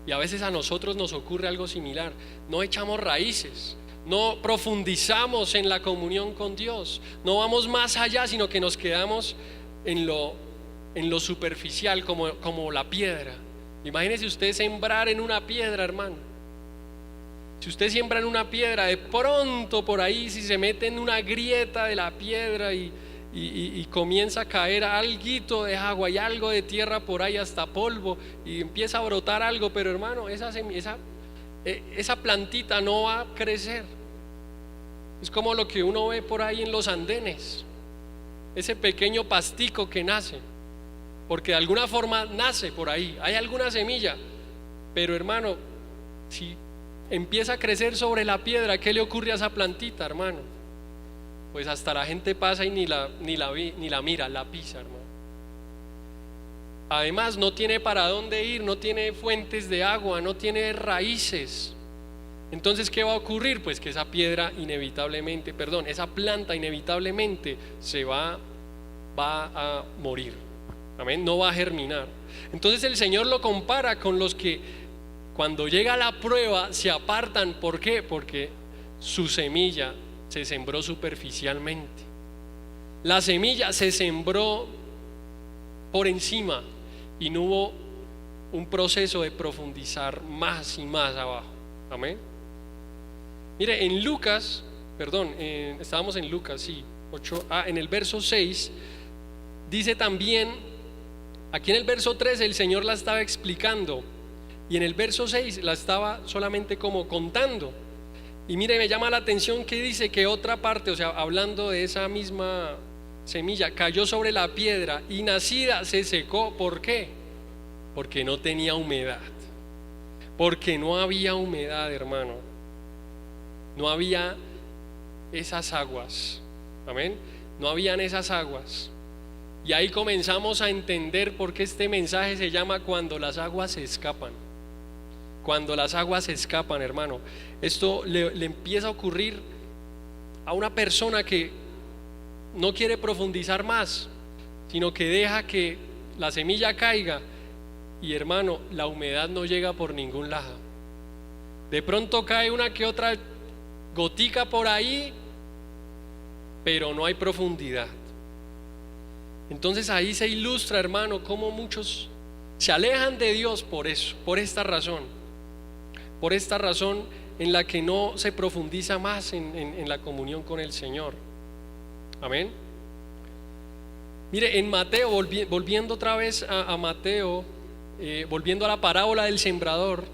Y a veces a nosotros nos ocurre algo similar. No echamos raíces, no profundizamos en la comunión con Dios, no vamos más allá, sino que nos quedamos en lo superficial, como la piedra. Imagínese usted sembrar en una piedra, hermano. Si usted siembra en una piedra, de pronto por ahí, si se mete en una grieta de la piedra y y comienza a caer alguito de agua y algo de tierra por ahí, hasta polvo, y empieza a brotar algo, pero hermano, esa plantita no va a crecer. Es como lo que uno ve por ahí en los andenes, ese pequeño pastico que nace, porque de alguna forma nace por ahí, hay alguna semilla, pero hermano, si empieza a crecer sobre la piedra, ¿qué le ocurre a esa plantita, hermano? Pues hasta la gente pasa y ni la mira, la pisa, hermano. Además no tiene para dónde ir, no tiene fuentes de agua, no tiene raíces. Entonces, ¿qué va a ocurrir? Pues que esa esa planta inevitablemente va a morir. Amén, no va a germinar. Entonces el Señor lo compara con los que cuando llega la prueba se apartan. ¿Por qué? Porque su semilla se sembró superficialmente. La semilla se sembró por encima y no hubo un proceso de profundizar más y más abajo. Amén. Mire, en Lucas, estábamos en Lucas, sí, en el verso 6 dice también, aquí en el verso 3 el Señor la estaba explicando y en el verso 6 la estaba solamente como contando. Y mire, me llama la atención que dice que otra parte, o sea, hablando de esa misma semilla, cayó sobre la piedra y nacida se secó. ¿Por qué? Porque no tenía humedad. Porque no había humedad, hermano. No había esas aguas. Amén. No habían esas aguas. Y ahí comenzamos a entender por qué este mensaje se llama Cuando las aguas se escapan. Cuando las aguas se escapan, hermano. Esto le empieza a ocurrir a una persona que no quiere profundizar más, sino que deja que la semilla caiga y, hermano, la humedad no llega por ningún lado. De pronto cae una que otra gotica por ahí, pero no hay profundidad. Entonces ahí se ilustra, hermano, cómo muchos se alejan de Dios por eso, por esta razón en la que no se profundiza más en la comunión con el Señor. Amén. Mire, en Mateo, volviendo otra vez a Mateo, volviendo a la parábola del sembrador,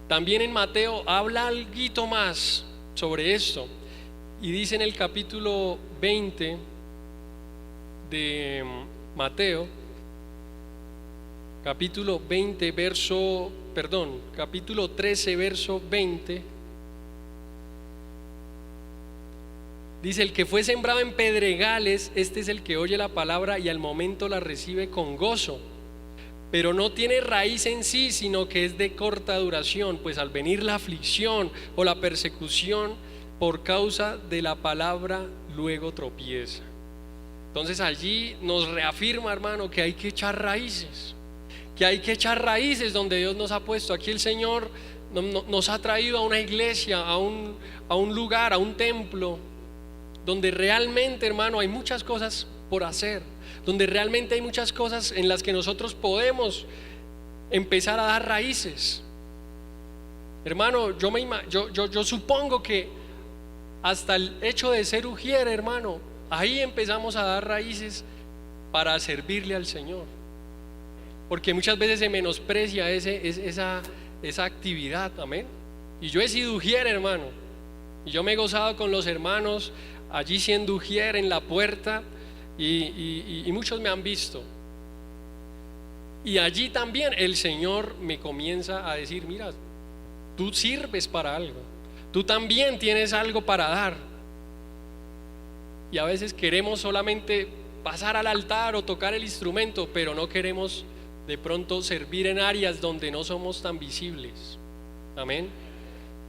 también en Mateo habla algo más sobre esto y dice en el capítulo 20 de Mateo, capítulo 13, verso 20, dice: el que fue sembrado en pedregales, este es el que oye la palabra y al momento la recibe con gozo, pero no tiene raíz en sí, sino que es de corta duración, pues al venir la aflicción o la persecución por causa de la palabra, luego tropieza. Entonces allí nos reafirma, hermano, que hay que echar raíces, donde Dios nos ha puesto. Aquí el Señor nos ha traído a una iglesia, a un lugar, a un templo, donde realmente, hermano, hay muchas cosas por hacer, donde realmente hay muchas cosas en las que nosotros podemos empezar a dar raíces. Hermano, yo supongo que hasta el hecho de ser ujier, hermano, ahí empezamos a dar raíces para servirle al Señor, porque muchas veces se menosprecia esa actividad. Amén. Y yo he sido ujier, hermano, y yo me he gozado con los hermanos allí siendo ujier en la puerta, y muchos me han visto, y allí también el Señor me comienza a decir: mira, tú sirves para algo, tú también tienes algo para dar. Y a veces queremos solamente pasar al altar o tocar el instrumento, pero no queremos de pronto servir en áreas donde no somos tan visibles. Amén.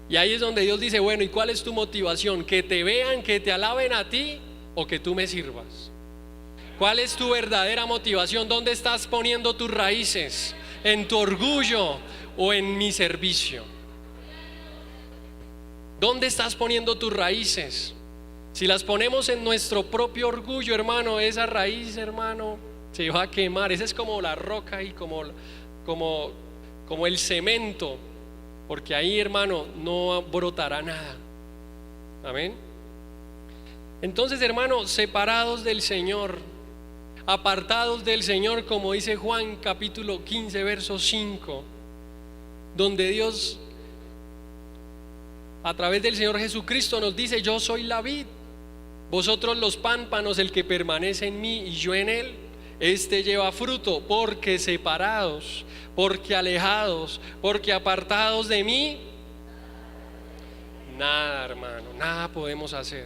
Y ahí es donde Dios dice: bueno, ¿y cuál es tu motivación? ¿Que te vean, que te alaben a ti, o que tú me sirvas? ¿Cuál es tu verdadera motivación? ¿Dónde estás poniendo tus raíces? ¿En tu orgullo o en mi servicio? ¿Dónde estás poniendo tus raíces? Si las ponemos en nuestro propio orgullo, hermano, esa raíz, hermano, se va a quemar. Esa es como la roca y como el cemento, porque ahí, hermano, no brotará nada. Amén. Entonces, hermanos, separados del Señor, apartados del Señor, como dice Juan capítulo 15, verso 5, donde Dios a través del Señor Jesucristo nos dice: yo soy la vid, vosotros los pámpanos, el que permanece en mí y yo en él, este lleva fruto, porque separados, porque alejados, porque apartados de mí, nada, hermano, nada podemos hacer.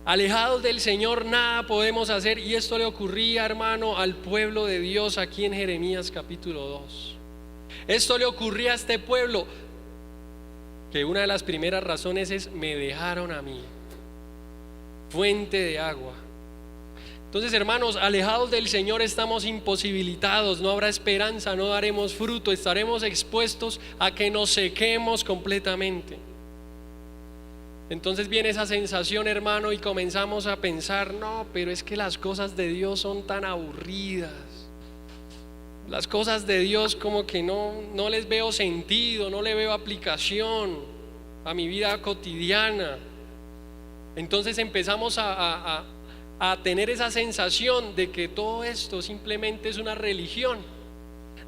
Alejados del Señor nada podemos hacer. Y esto le ocurría, hermano, al pueblo de Dios aquí en Jeremías capítulo 2. Esto le ocurría a este pueblo, que una de las primeras razones es: me dejaron a mí, fuente de agua. Entonces, hermanos, alejados del Señor estamos imposibilitados, no habrá esperanza, no daremos fruto, estaremos expuestos a que nos sequemos completamente. Entonces viene esa sensación, hermano, y comenzamos a pensar: no, pero es que las cosas de Dios son tan aburridas. Las cosas de Dios como que no les veo sentido, no le veo aplicación a mi vida cotidiana. Entonces empezamos a tener esa sensación de que todo esto simplemente es una religión,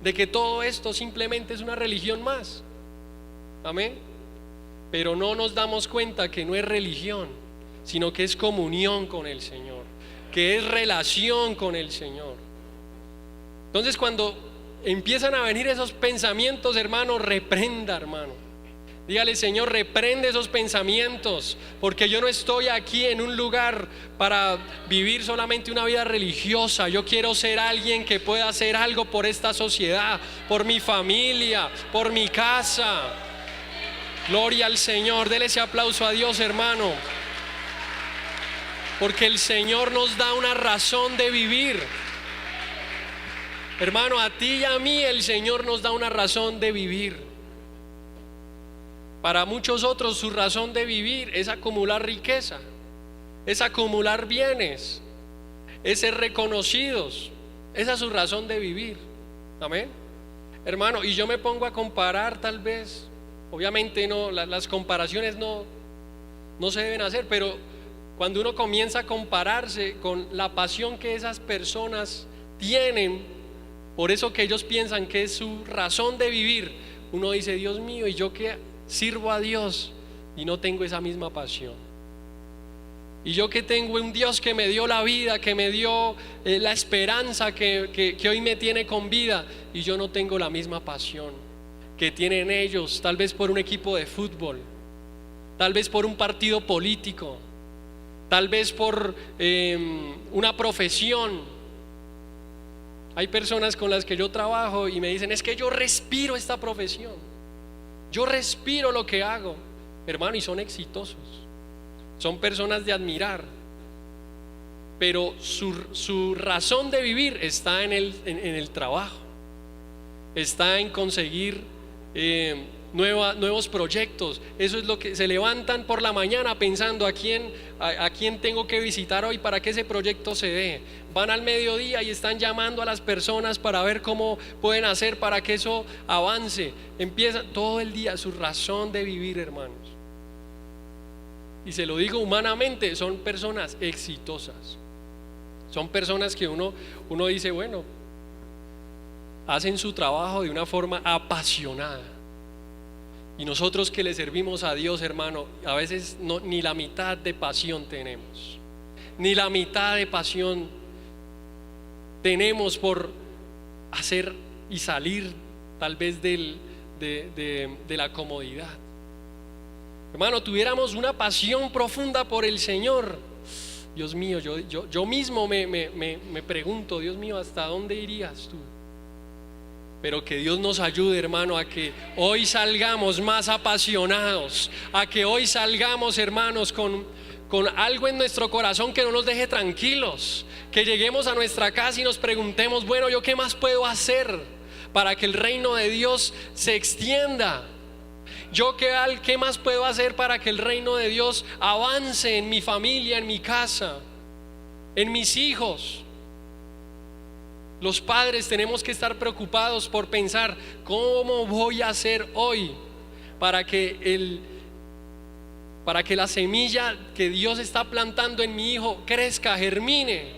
de que todo esto simplemente es una religión más. Amén. Pero no nos damos cuenta que no es religión, sino que es comunión con el Señor, que es relación con el Señor. Entonces, cuando empiezan a venir esos pensamientos, hermano, reprenda, hermano. Dígale: Señor, reprende esos pensamientos, porque yo no estoy aquí en un lugar para vivir solamente una vida religiosa. Yo quiero ser alguien que pueda hacer algo por esta sociedad, por mi familia, por mi casa. Gloria al Señor. Dele ese aplauso a Dios, hermano, porque el Señor nos da una razón de vivir. Hermano, a ti y a mí el Señor nos da una razón de vivir. Para muchos otros su razón de vivir es acumular riqueza, es acumular bienes, es ser reconocidos. Esa es su razón de vivir. Amén, hermano. Y yo me pongo a comparar, tal vez, obviamente no, las comparaciones no se deben hacer, pero cuando uno comienza a compararse con la pasión que esas personas tienen por eso que ellos piensan que es su razón de vivir, uno dice: Dios mío, ¿y yo que sirvo a Dios y no tengo esa misma pasión? Y yo que tengo un Dios que me dio la vida, que me dio la esperanza, que hoy me tiene con vida, y yo no tengo la misma pasión que tienen ellos, tal vez por un equipo de fútbol, tal vez por un partido político, tal vez por una profesión. Hay personas con las que yo trabajo y me dicen: es que yo respiro esta profesión, yo respiro lo que hago, hermano, y son exitosos, son personas de admirar, pero su razón de vivir está en el trabajo, está en conseguir nuevos proyectos. Eso es lo que se levantan por la mañana pensando: a quién tengo que visitar hoy para que ese proyecto se dé. Van al mediodía y están llamando a las personas para ver cómo pueden hacer para que eso avance. Empiezan todo el día, su razón de vivir, hermanos. Y se lo digo humanamente, son personas exitosas. Son personas que uno dice: bueno, hacen su trabajo de una forma apasionada. Y nosotros que le servimos a Dios, hermano, a veces ni la mitad de pasión tenemos, ni la mitad de pasión tenemos por hacer y salir tal vez de la comodidad. Hermano, tuviéramos una pasión profunda por el Señor, Dios mío, yo mismo me pregunto: Dios mío, ¿hasta dónde irías tú? Pero que Dios nos ayude, hermano, a que hoy salgamos más apasionados, a que hoy salgamos, hermanos, con algo en nuestro corazón que no nos deje tranquilos, que lleguemos a nuestra casa y nos preguntemos: bueno, ¿yo qué más puedo hacer para que el reino de Dios se extienda? ¿Yo qué más puedo hacer para que el reino de Dios avance en mi familia, en mi casa, en mis hijos? Los padres tenemos que estar preocupados por pensar: ¿cómo voy a hacer hoy para que para que la semilla que Dios está plantando en mi hijo crezca, germine,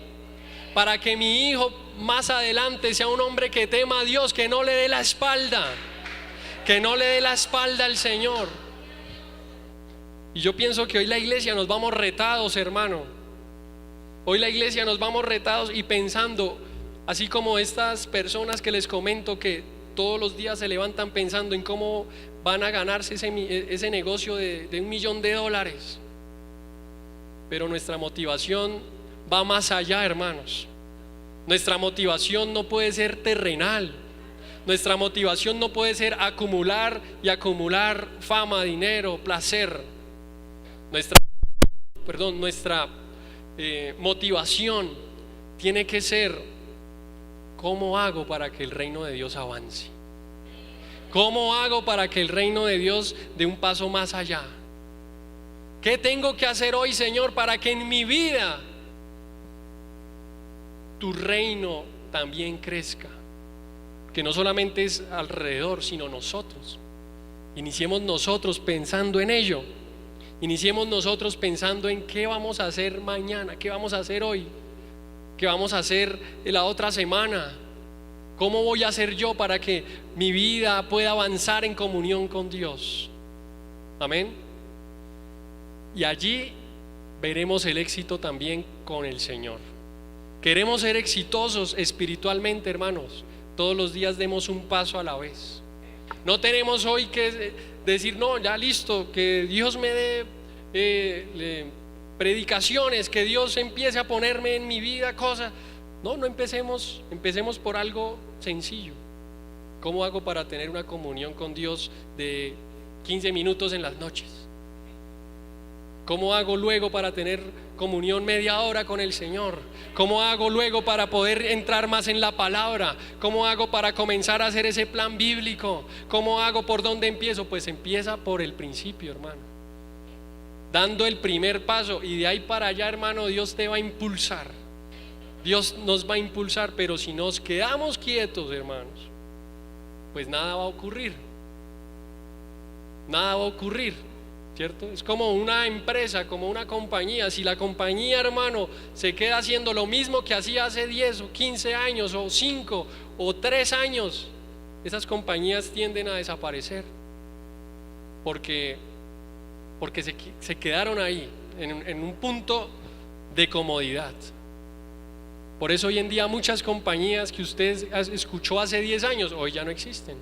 para que mi hijo más adelante sea un hombre que tema a Dios, que no le dé la espalda, que no le dé la espalda al Señor. Y yo pienso que hoy la iglesia nos vamos retados, hermano. Hoy la iglesia nos vamos retados y pensando, así como estas personas que les comento que todos los días se levantan pensando en cómo van a ganarse ese negocio de $1 millón. Pero nuestra motivación va más allá, hermanos. Nuestra motivación no puede ser terrenal. Nuestra motivación no puede ser acumular y acumular fama, dinero, placer. Nuestra motivación tiene que ser: ¿cómo hago para que el reino de Dios avance? ¿Cómo hago para que el reino de Dios dé un paso más allá? ¿Qué tengo que hacer hoy, Señor, para que en mi vida tu reino también crezca? Que no solamente es alrededor, sino nosotros. Iniciemos nosotros pensando en ello. Iniciemos nosotros pensando en qué vamos a hacer mañana, qué vamos a hacer hoy, qué vamos a hacer la otra semana. ¿Cómo voy a hacer yo para que mi vida pueda avanzar en comunión con Dios? Amén. Y allí veremos el éxito también con el Señor. Queremos ser exitosos espiritualmente, hermanos. Todos los días demos un paso a la vez. No tenemos hoy que decir: no, ya listo, que Dios me dé predicaciones, que Dios empiece a ponerme en mi vida cosas. No empecemos por algo sencillo. ¿Cómo hago para tener una comunión con Dios de 15 minutos en las noches? ¿Cómo hago luego para tener comunión media hora con el Señor? ¿Cómo hago luego para poder entrar más en la palabra? ¿Cómo hago para comenzar a hacer ese plan bíblico? ¿Cómo hago? ¿Por dónde empiezo? Pues empieza por el principio, hermano, dando el primer paso, y de ahí para allá, hermano, Dios te va a impulsar. Dios nos va a impulsar. Pero si nos quedamos quietos, hermanos, pues nada va a ocurrir. Nada va a ocurrir, ¿cierto? Es como una empresa, como una compañía. Si la compañía, hermano, se queda haciendo lo mismo que hacía hace 10 o 15 años o 5 o 3 años, esas compañías tienden a desaparecer porque se quedaron ahí en un punto de comodidad. Por eso hoy en día muchas compañías que usted escuchó hace 10 años hoy ya no existen,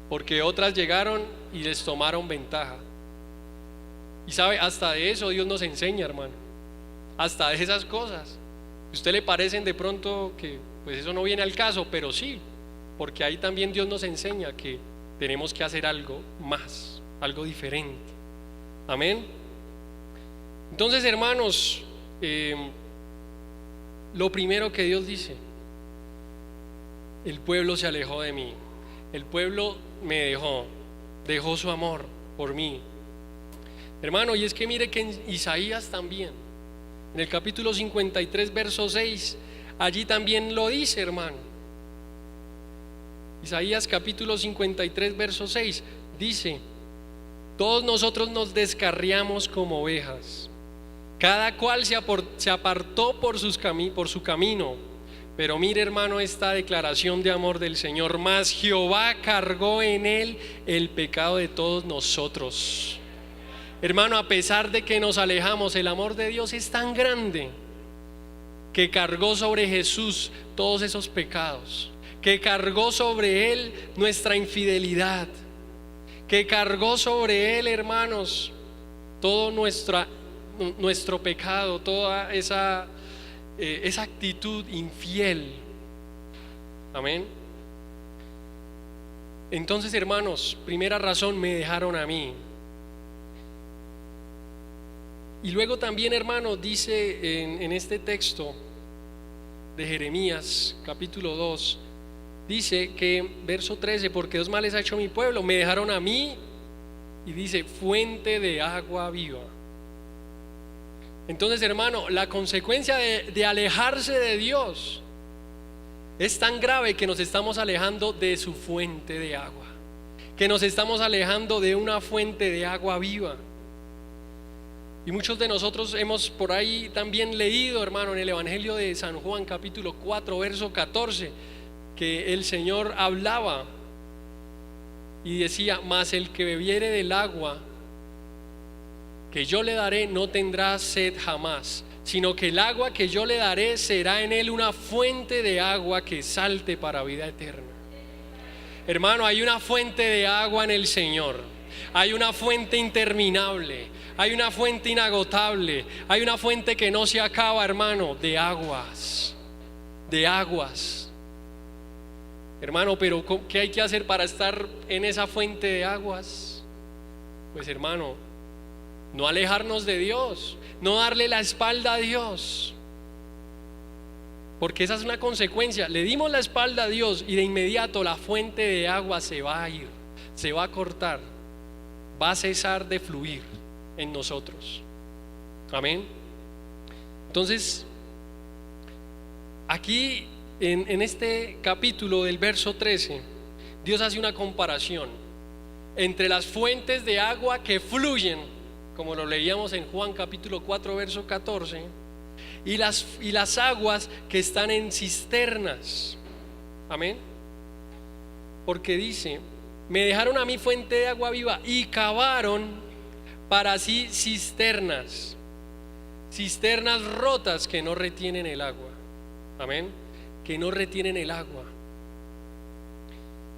porque otras llegaron y les tomaron ventaja. Y sabe, hasta de eso Dios nos enseña, hermano. Hasta de esas cosas. A usted le parecen de pronto que pues eso no viene al caso, pero sí, porque ahí también Dios nos enseña que tenemos que hacer algo más, algo diferente. Amén. Entonces, hermanos, lo primero que Dios dice: el pueblo se alejó de mí, el pueblo me dejó su amor por mí. Hermano, y es que mire que en Isaías también, en el capítulo 53, verso 6, allí también lo dice, hermano. Isaías capítulo 53, verso 6 dice: todos nosotros nos descarriamos como ovejas, cada cual se apartó por su camino. Pero mire, hermano, esta declaración de amor del Señor: mas Jehová cargó en él el pecado de todos nosotros. Hermano, a pesar de que nos alejamos, el amor de Dios es tan grande que cargó sobre Jesús todos esos pecados, que cargó sobre él nuestra infidelidad, que cargó sobre él, hermanos, todo nuestro pecado, toda esa actitud infiel. Amén. Entonces, hermanos, primera razón: me dejaron a mí. Y luego también, hermano, dice en este texto de Jeremías capítulo 2, dice que verso 13: porque dos males ha hecho mi pueblo, me dejaron a mí, y dice, fuente de agua viva. Entonces, hermano, la consecuencia de alejarse de Dios es tan grave que nos estamos alejando de su fuente de agua, que nos estamos alejando de una fuente de agua viva. Y muchos de nosotros hemos por ahí también leído, hermano, en el Evangelio de San Juan, capítulo 4, verso 14, que el Señor hablaba y decía: mas el que bebiere del agua que yo le daré no tendrá sed jamás, sino que el agua que yo le daré será en él una fuente de agua que salte para vida eterna. Hermano, hay una fuente de agua en el Señor. Hay una fuente interminable, hay una fuente inagotable, hay una fuente que no se acaba, hermano, de aguas, de aguas. Hermano, pero ¿qué hay que hacer para estar en esa fuente de aguas? Pues, hermano, no alejarnos de Dios, no darle la espalda a Dios, porque esa es una consecuencia. Le dimos la espalda a Dios y de inmediato la fuente de agua se va a ir, se va a cortar, va a cesar de fluir en nosotros. Amén. Entonces, aquí en este capítulo del verso 13, Dios hace una comparación entre las fuentes de agua que fluyen, como lo leíamos en Juan capítulo 4, verso 14, y las aguas que están en cisternas. Amén. Porque dice: me dejaron a mí fuente de agua viva y cavaron para sí cisternas rotas que no retienen el agua. Amén. Que no retienen el agua.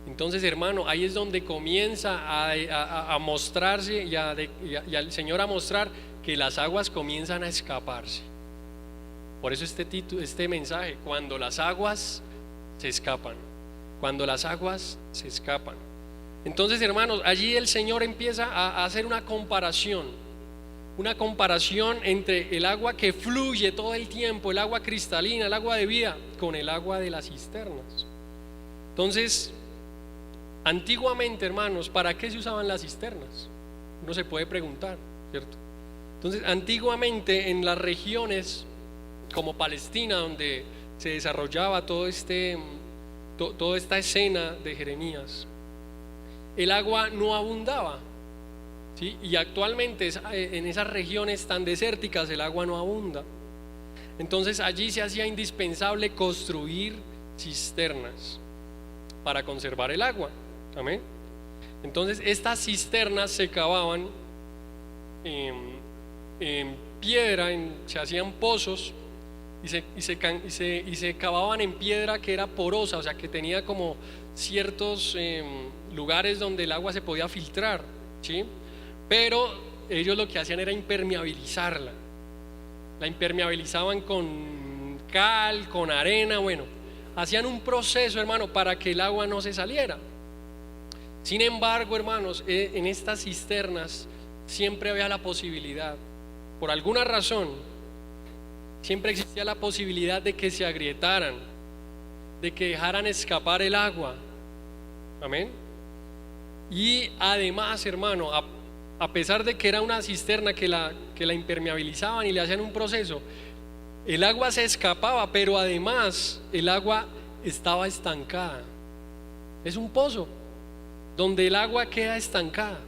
Entonces, hermano, ahí es donde comienza a mostrarse y al Señor a mostrar que las aguas comienzan a escaparse. Por eso este mensaje: cuando las aguas se escapan, cuando las aguas se escapan. Entonces, hermanos, allí el Señor empieza a hacer una comparación entre el agua que fluye todo el tiempo, el agua cristalina, el agua de vida, con el agua de las cisternas. Entonces, antiguamente, hermanos, ¿para qué se usaban las cisternas? Uno se puede preguntar, ¿cierto? Entonces, antiguamente en las regiones como Palestina, donde se desarrollaba toda esta escena de Jeremías, el agua no abundaba, ¿sí? Y actualmente en esas regiones tan desérticas el agua no abunda. Entonces allí se hacía indispensable construir cisternas para conservar el agua. Amén. Entonces estas cisternas se cavaban en piedra, se hacían pozos y se cavaban en piedra que era porosa, o sea que tenía como ciertos lugares donde el agua se podía filtrar, ¿sí? Pero ellos lo que hacían era impermeabilizarla. La impermeabilizaban con cal, con arena, bueno, hacían un proceso, hermano, para que el agua no se saliera. Sin embargo, hermanos, en estas cisternas siempre había la posibilidad, por alguna razón, siempre existía la posibilidad de que se agrietaran, de que dejaran escapar el agua. Amén. Y además, hermano, a pesar de que era una cisterna que la impermeabilizaban y le hacían un proceso, el agua se escapaba, pero además el agua estaba estancada. Es un pozo donde el agua queda estancada.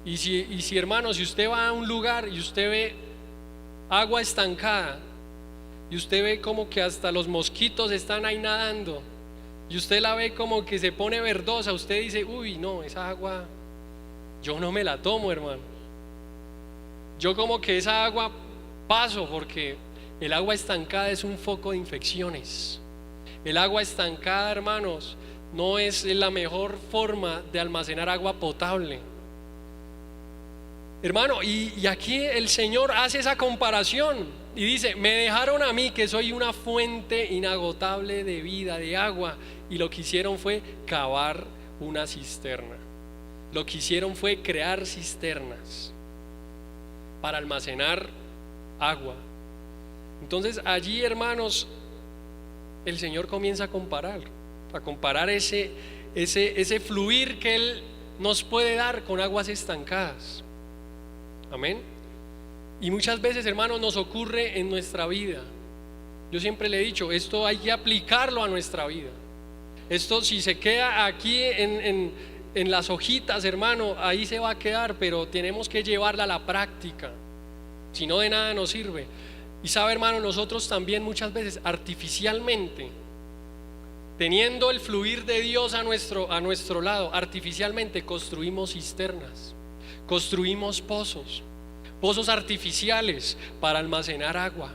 Y si hermano, si usted va a un lugar y usted ve agua estancada y usted ve como que hasta los mosquitos están ahí nadando y usted la ve como que se pone verdosa, usted dice: uy, no, esa agua yo no me la tomo, hermano. Yo como que esa agua paso, porque el agua estancada es un foco de infecciones. El agua estancada, hermanos, no es la mejor forma de almacenar agua potable. Hermano, y aquí el Señor hace esa comparación y dice: me dejaron a mí, que soy una fuente inagotable de vida, de agua, y lo que hicieron fue cavar una cisterna. Lo que hicieron fue crear cisternas para almacenar agua. Entonces allí, hermanos, el Señor comienza a comparar ese fluir que Él nos puede dar con aguas estancadas. Amén. Y muchas veces, hermanos, nos ocurre en nuestra vida. Yo siempre le he dicho, esto hay que aplicarlo a nuestra vida. Esto, si se queda aquí en las hojitas, hermano, ahí se va a quedar, pero tenemos que llevarla a la práctica. si no de nada nos sirve. Y sabe, hermano, nosotros también muchas veces artificialmente, teniendo el fluir de Dios a nuestro lado, artificialmente construimos cisternas, construimos pozos artificiales para almacenar agua,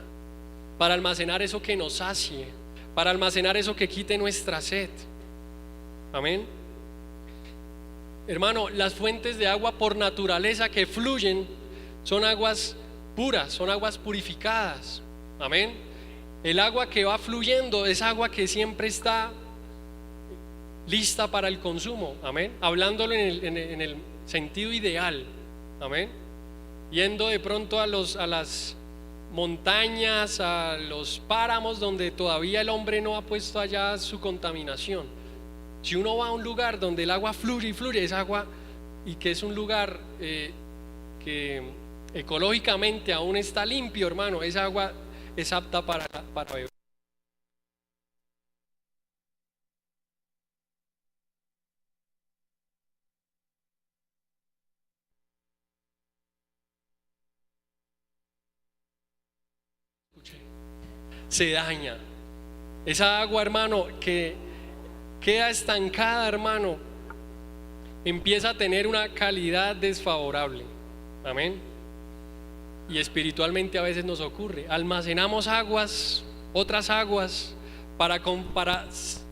para almacenar eso que nos sacie, para almacenar eso que quite nuestra sed. Amén. Hermano, las fuentes de agua por naturaleza que fluyen son aguas puras, son aguas purificadas. Amén. El agua que va fluyendo es agua que siempre está lista para el consumo. Amén. Hablándolo en el sentido ideal. Amén. Yendo de pronto a las montañas, a los páramos donde todavía el hombre no ha puesto allá su contaminación. Si uno va a un lugar donde el agua fluye y fluye, es agua, y que es un lugar que ecológicamente aún está limpio, hermano, esa agua es apta para beber. Se daña. Esa agua, hermano, que queda estancada, hermano, empieza a tener una calidad desfavorable. Amén. Y espiritualmente a veces nos ocurre. Almacenamos aguas, otras aguas, para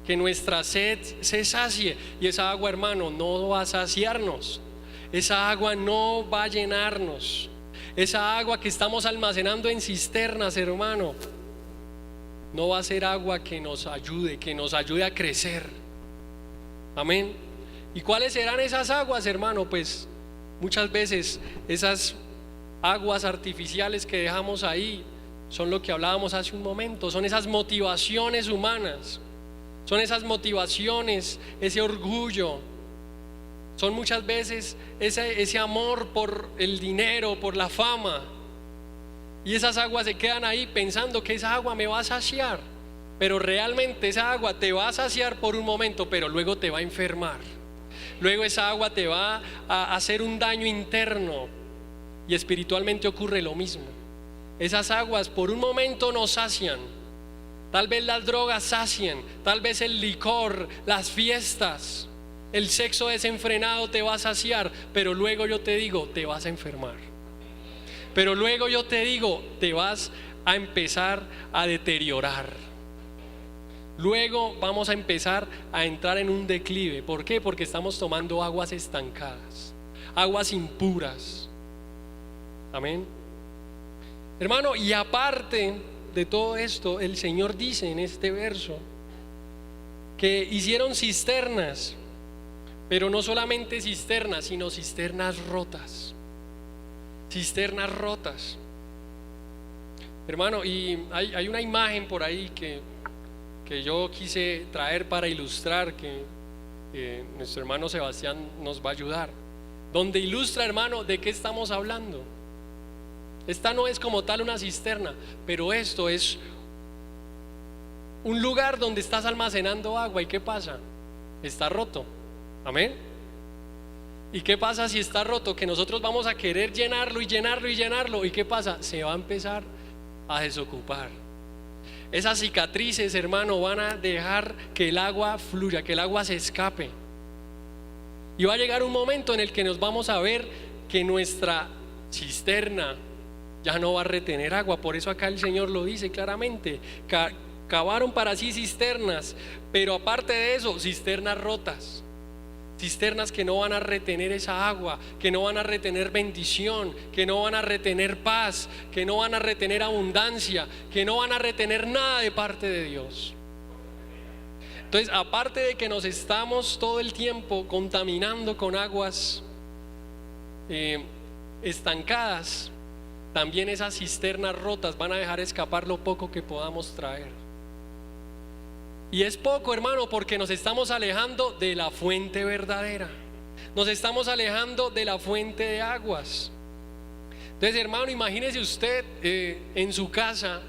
que nuestra sed se sacie. Y esa agua, hermano, no va a saciarnos. Esa agua no va a llenarnos. Esa agua que estamos almacenando en cisternas, hermano, no va a ser agua que nos ayude a crecer. Amén. ¿Y cuáles serán esas aguas, hermano? Pues muchas veces esas aguas artificiales que dejamos ahí son lo que hablábamos hace un momento, son esas motivaciones humanas, son esas motivaciones, ese orgullo, son muchas veces ese amor por el dinero, por la fama. Y esas aguas se quedan ahí pensando que esa agua me va a saciar, pero realmente esa agua te va a saciar por un momento, pero luego te va a enfermar. Luego esa agua te va a hacer un daño interno. Y espiritualmente ocurre lo mismo. Esas aguas por un momento nos sacian. Tal vez las drogas sacien, tal vez el licor, las fiestas, el sexo desenfrenado te va a saciar, pero luego yo te digo, te vas a enfermar. Pero luego yo te digo, te vas a empezar a deteriorar. Luego vamos a empezar a entrar en un declive. ¿Por qué? Porque estamos tomando aguas estancadas, aguas impuras. Amén. Hermano, y aparte de todo esto, el Señor dice en este verso que hicieron cisternas, pero no solamente cisternas, sino cisternas rotas. Cisternas rotas. Hermano, y hay una imagen por ahí que yo quise traer para ilustrar, que nuestro hermano Sebastián nos va a ayudar, donde ilustra, hermano, de qué estamos hablando. Esta no es como tal una cisterna, pero esto es un lugar donde estás almacenando agua. ¿Y qué pasa? Está roto. Amén. ¿Y qué pasa si está roto? Que nosotros vamos a querer llenarlo y llenarlo y llenarlo. ¿Y qué pasa? Se va a empezar a desocupar. Esas cicatrices, hermano, van a dejar que el agua fluya, que el agua se escape. Y va a llegar un momento en el que nos vamos a ver que nuestra cisterna ya no va a retener agua. Por eso acá el Señor lo dice claramente. Cavaron para sí cisternas, pero aparte de eso, cisternas rotas. Cisternas que no van a retener esa agua, que no van a retener bendición, que no van a retener paz, que no van a retener abundancia, que no van a retener nada de parte de Dios. Entonces, aparte de que nos estamos todo el tiempo contaminando con aguas estancadas, también esas cisternas rotas van a dejar escapar lo poco que podamos traer. Y es poco, hermano, porque nos estamos alejando de la fuente verdadera. Nos estamos alejando de la fuente de aguas. Entonces, hermano, imagínese usted en su casa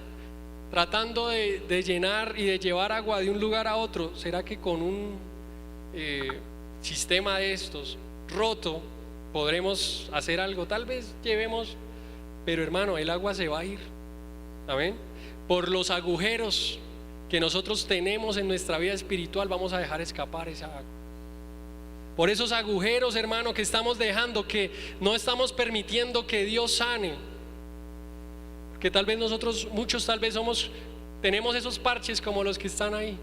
tratando de llenar y de llevar agua de un lugar a otro. ¿Será que con un sistema de estos roto podremos hacer algo? Tal vez llevemos pero hermano, el agua se va a ir. Amén. Por los agujeros que nosotros tenemos en nuestra vida espiritual vamos a dejar escapar esa agua. Por esos agujeros, hermano, que estamos dejando, que no estamos permitiendo que Dios sane. Que tal vez nosotros, muchos tal vez tenemos esos parches como los que están ahí.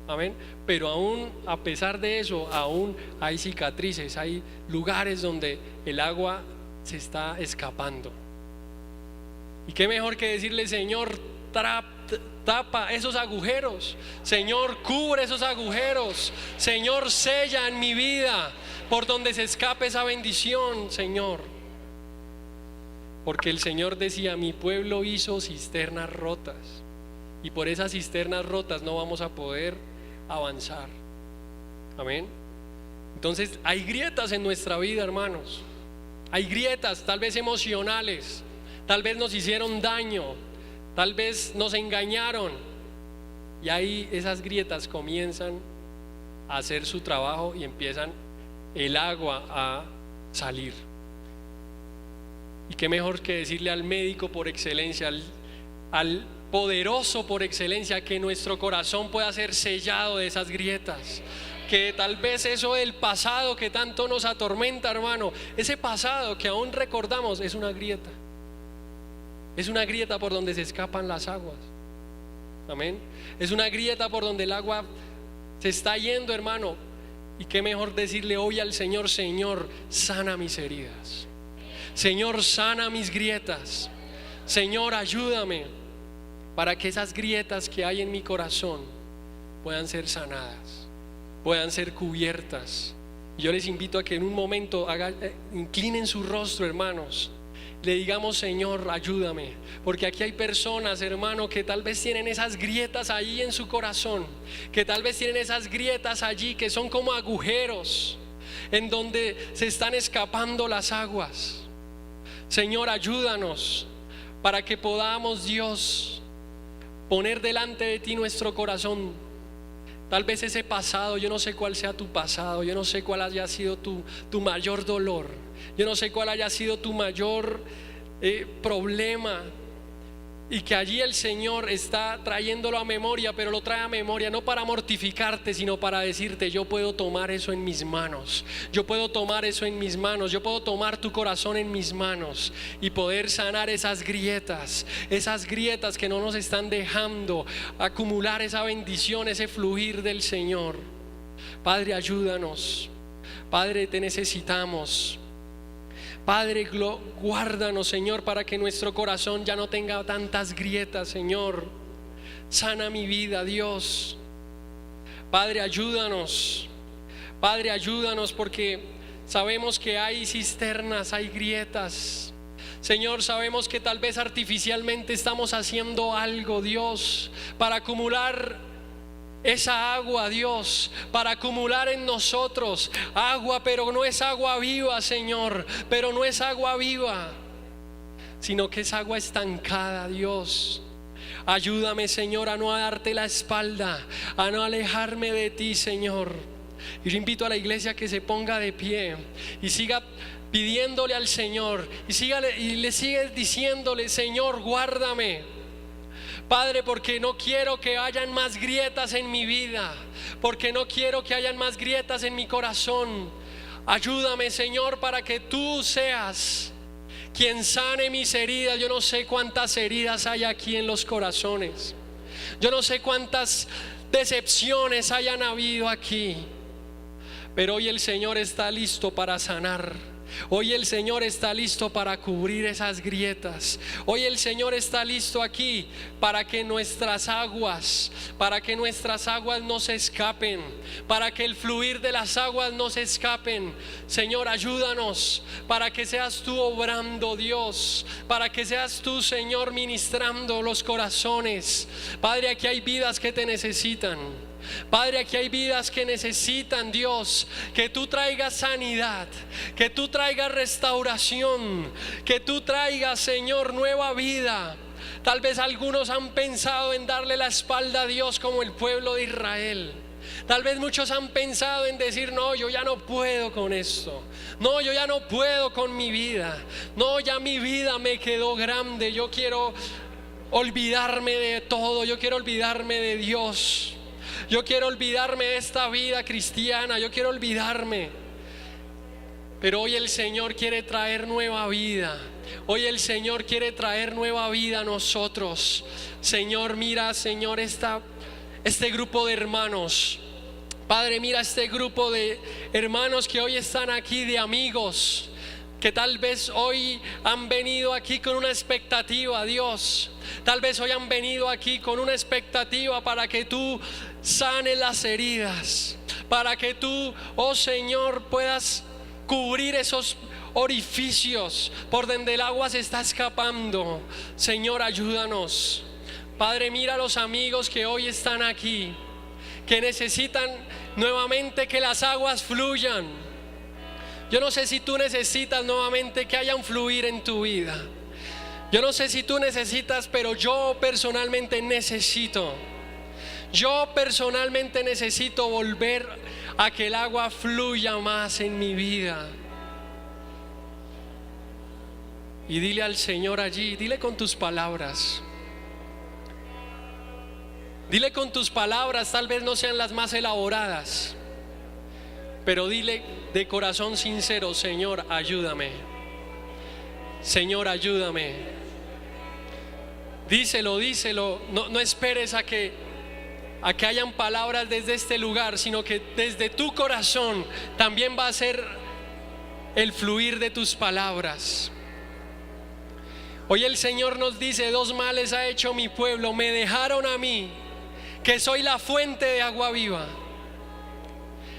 Amén. Pero aún a pesar de eso, aún hay cicatrices, hay lugares donde el agua se está escapando. Y qué mejor que decirle: Señor, tapa esos agujeros. Señor, cubre esos agujeros. Señor, sella en mi vida por donde se escape esa bendición, Señor. Porque el Señor decía: mi pueblo hizo cisternas rotas, y por esas cisternas rotas no vamos a poder avanzar. Amén. Entonces hay grietas en nuestra vida, hermanos. Hay grietas, tal vez emocionales, tal vez nos hicieron daño, tal vez nos engañaron, y ahí esas grietas comienzan a hacer su trabajo y empiezan el agua a salir. Y qué mejor que decirle al médico por excelencia, al poderoso por excelencia, que nuestro corazón pueda ser sellado de esas grietas. Que tal vez eso del pasado que tanto nos atormenta, hermano, ese pasado que aún recordamos, es una grieta. Es una grieta por donde se escapan las aguas. Amén. Es una grieta por donde el agua se está yendo, hermano. Y qué mejor decirle hoy al Señor: Señor, sana mis heridas. Señor, sana mis grietas. Señor, ayúdame para que esas grietas que hay en mi corazón puedan ser sanadas, puedan ser cubiertas. Yo les invito a que en un momento inclinen su rostro, hermanos. Le digamos: Señor, ayúdame, porque aquí hay personas, hermano, que tal vez tienen esas grietas allí en su corazón, que tal vez tienen esas grietas allí que son como agujeros en donde se están escapando las aguas. Señor, ayúdanos para que podamos, Dios, poner delante de ti nuestro corazón. Tal vez ese pasado, yo no sé cuál sea tu pasado, yo no sé cuál haya sido tu mayor dolor, yo no sé cuál haya sido tu mayor problema, y que allí el Señor está trayéndolo a memoria, pero lo trae a memoria no para mortificarte, sino para decirte: yo puedo tomar eso en mis manos, yo puedo tomar eso en mis manos, yo puedo tomar tu corazón en mis manos y poder sanar esas grietas que no nos están dejando acumular esa bendición, ese fluir del Señor. Padre, ayúdanos. Padre, te necesitamos. Padre, guárdanos, Señor, para que nuestro corazón ya no tenga tantas grietas, Señor. Sana mi vida, Dios. Padre, ayúdanos. Padre, ayúdanos, porque sabemos que hay cisternas, hay grietas. Señor, sabemos que tal vez artificialmente estamos haciendo algo, Dios, para acumular esa agua, Dios, para acumular en nosotros agua, pero no es agua viva, Señor, pero no es agua viva, sino que es agua estancada, Dios. Ayúdame, Señor, a no darte la espalda, a no alejarme de ti, Señor. Y yo invito a la iglesia que se ponga de pie y siga pidiéndole al Señor, y le sigue diciéndole: Señor, guárdame, Padre, porque no quiero que hayan más grietas en mi vida, porque no quiero que hayan más grietas en mi corazón. Ayúdame, Señor, para que tú seas quien sane mis heridas. Yo no sé cuántas heridas hay aquí en los corazones, yo no sé cuántas decepciones hayan habido aquí, pero hoy el Señor está listo para sanar. Hoy el Señor está listo para cubrir esas grietas. Hoy el Señor está listo aquí para que nuestras aguas no se escapen, para que el fluir de las aguas no se escapen. Señor, ayúdanos para que seas tú obrando, Dios, para que seas tú, Señor, ministrando los corazones. Padre, aquí hay vidas que te necesitan. Padre, aquí hay vidas que necesitan, Dios, que tú traigas sanidad, que tú traigas restauración, que tú traigas, Señor, nueva vida. Tal vez algunos han pensado en darle la espalda a Dios como el pueblo de Israel, Tal vez muchos han pensado en decir: no, yo ya no puedo con esto. No, yo ya no puedo con mi vida. No, ya mi vida me quedó grande. Yo quiero olvidarme de todo. Yo quiero olvidarme de Dios. Yo quiero olvidarme de esta vida cristiana. Yo quiero olvidarme. Pero hoy el Señor quiere traer nueva vida. Hoy el Señor quiere traer nueva vida a nosotros. Señor, mira, Señor, este grupo de hermanos. Padre, mira este grupo de hermanos que hoy están aquí, de amigos, que tal vez hoy han venido aquí con una expectativa, Dios. Tal vez hoy han venido aquí con una expectativa para que tú sanes las heridas, para que tú, oh Señor, puedas cubrir esos orificios por donde el agua se está escapando. Señor, ayúdanos. Padre, mira a los amigos que hoy están aquí, que necesitan nuevamente que las aguas fluyan. Yo no sé si tú necesitas nuevamente que haya un fluir en tu vida. Yo no sé si tú necesitas, pero yo personalmente necesito. Yo personalmente necesito volver a que el agua fluya más en mi vida. Y dile al Señor allí, dile con tus palabras. Dile con tus palabras, tal vez no sean las más elaboradas, pero dile de corazón sincero: Señor, ayúdame. Señor, ayúdame. Díselo. No esperes a que hayan palabras desde este lugar, sino que desde tu corazón también va a ser el fluir de tus palabras. Hoy el Señor nos dice: dos males ha hecho mi pueblo, me dejaron a mí, que soy la fuente de agua viva.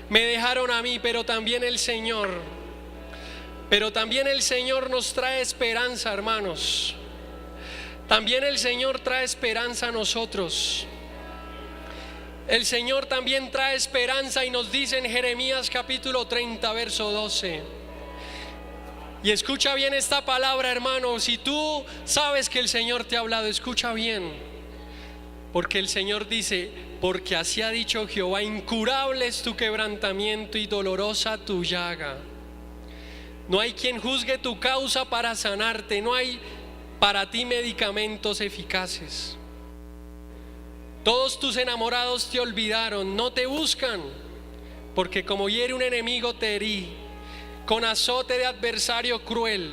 Me dejaron a mí, pero también el Señor nos trae esperanza, hermanos. También el Señor trae esperanza a nosotros. El Señor también trae esperanza y nos dice en Jeremías capítulo 30, verso 12. Y escucha bien esta palabra, hermano. Si tú sabes que el Señor te ha hablado, escucha bien. Porque el Señor dice: porque así ha dicho Jehová, incurable es tu quebrantamiento y dolorosa tu llaga. No hay quien juzgue tu causa para sanarte. No hay para ti medicamentos eficaces. Todos tus enamorados te olvidaron, no te buscan, porque como hiere un enemigo te herí, con azote de adversario cruel,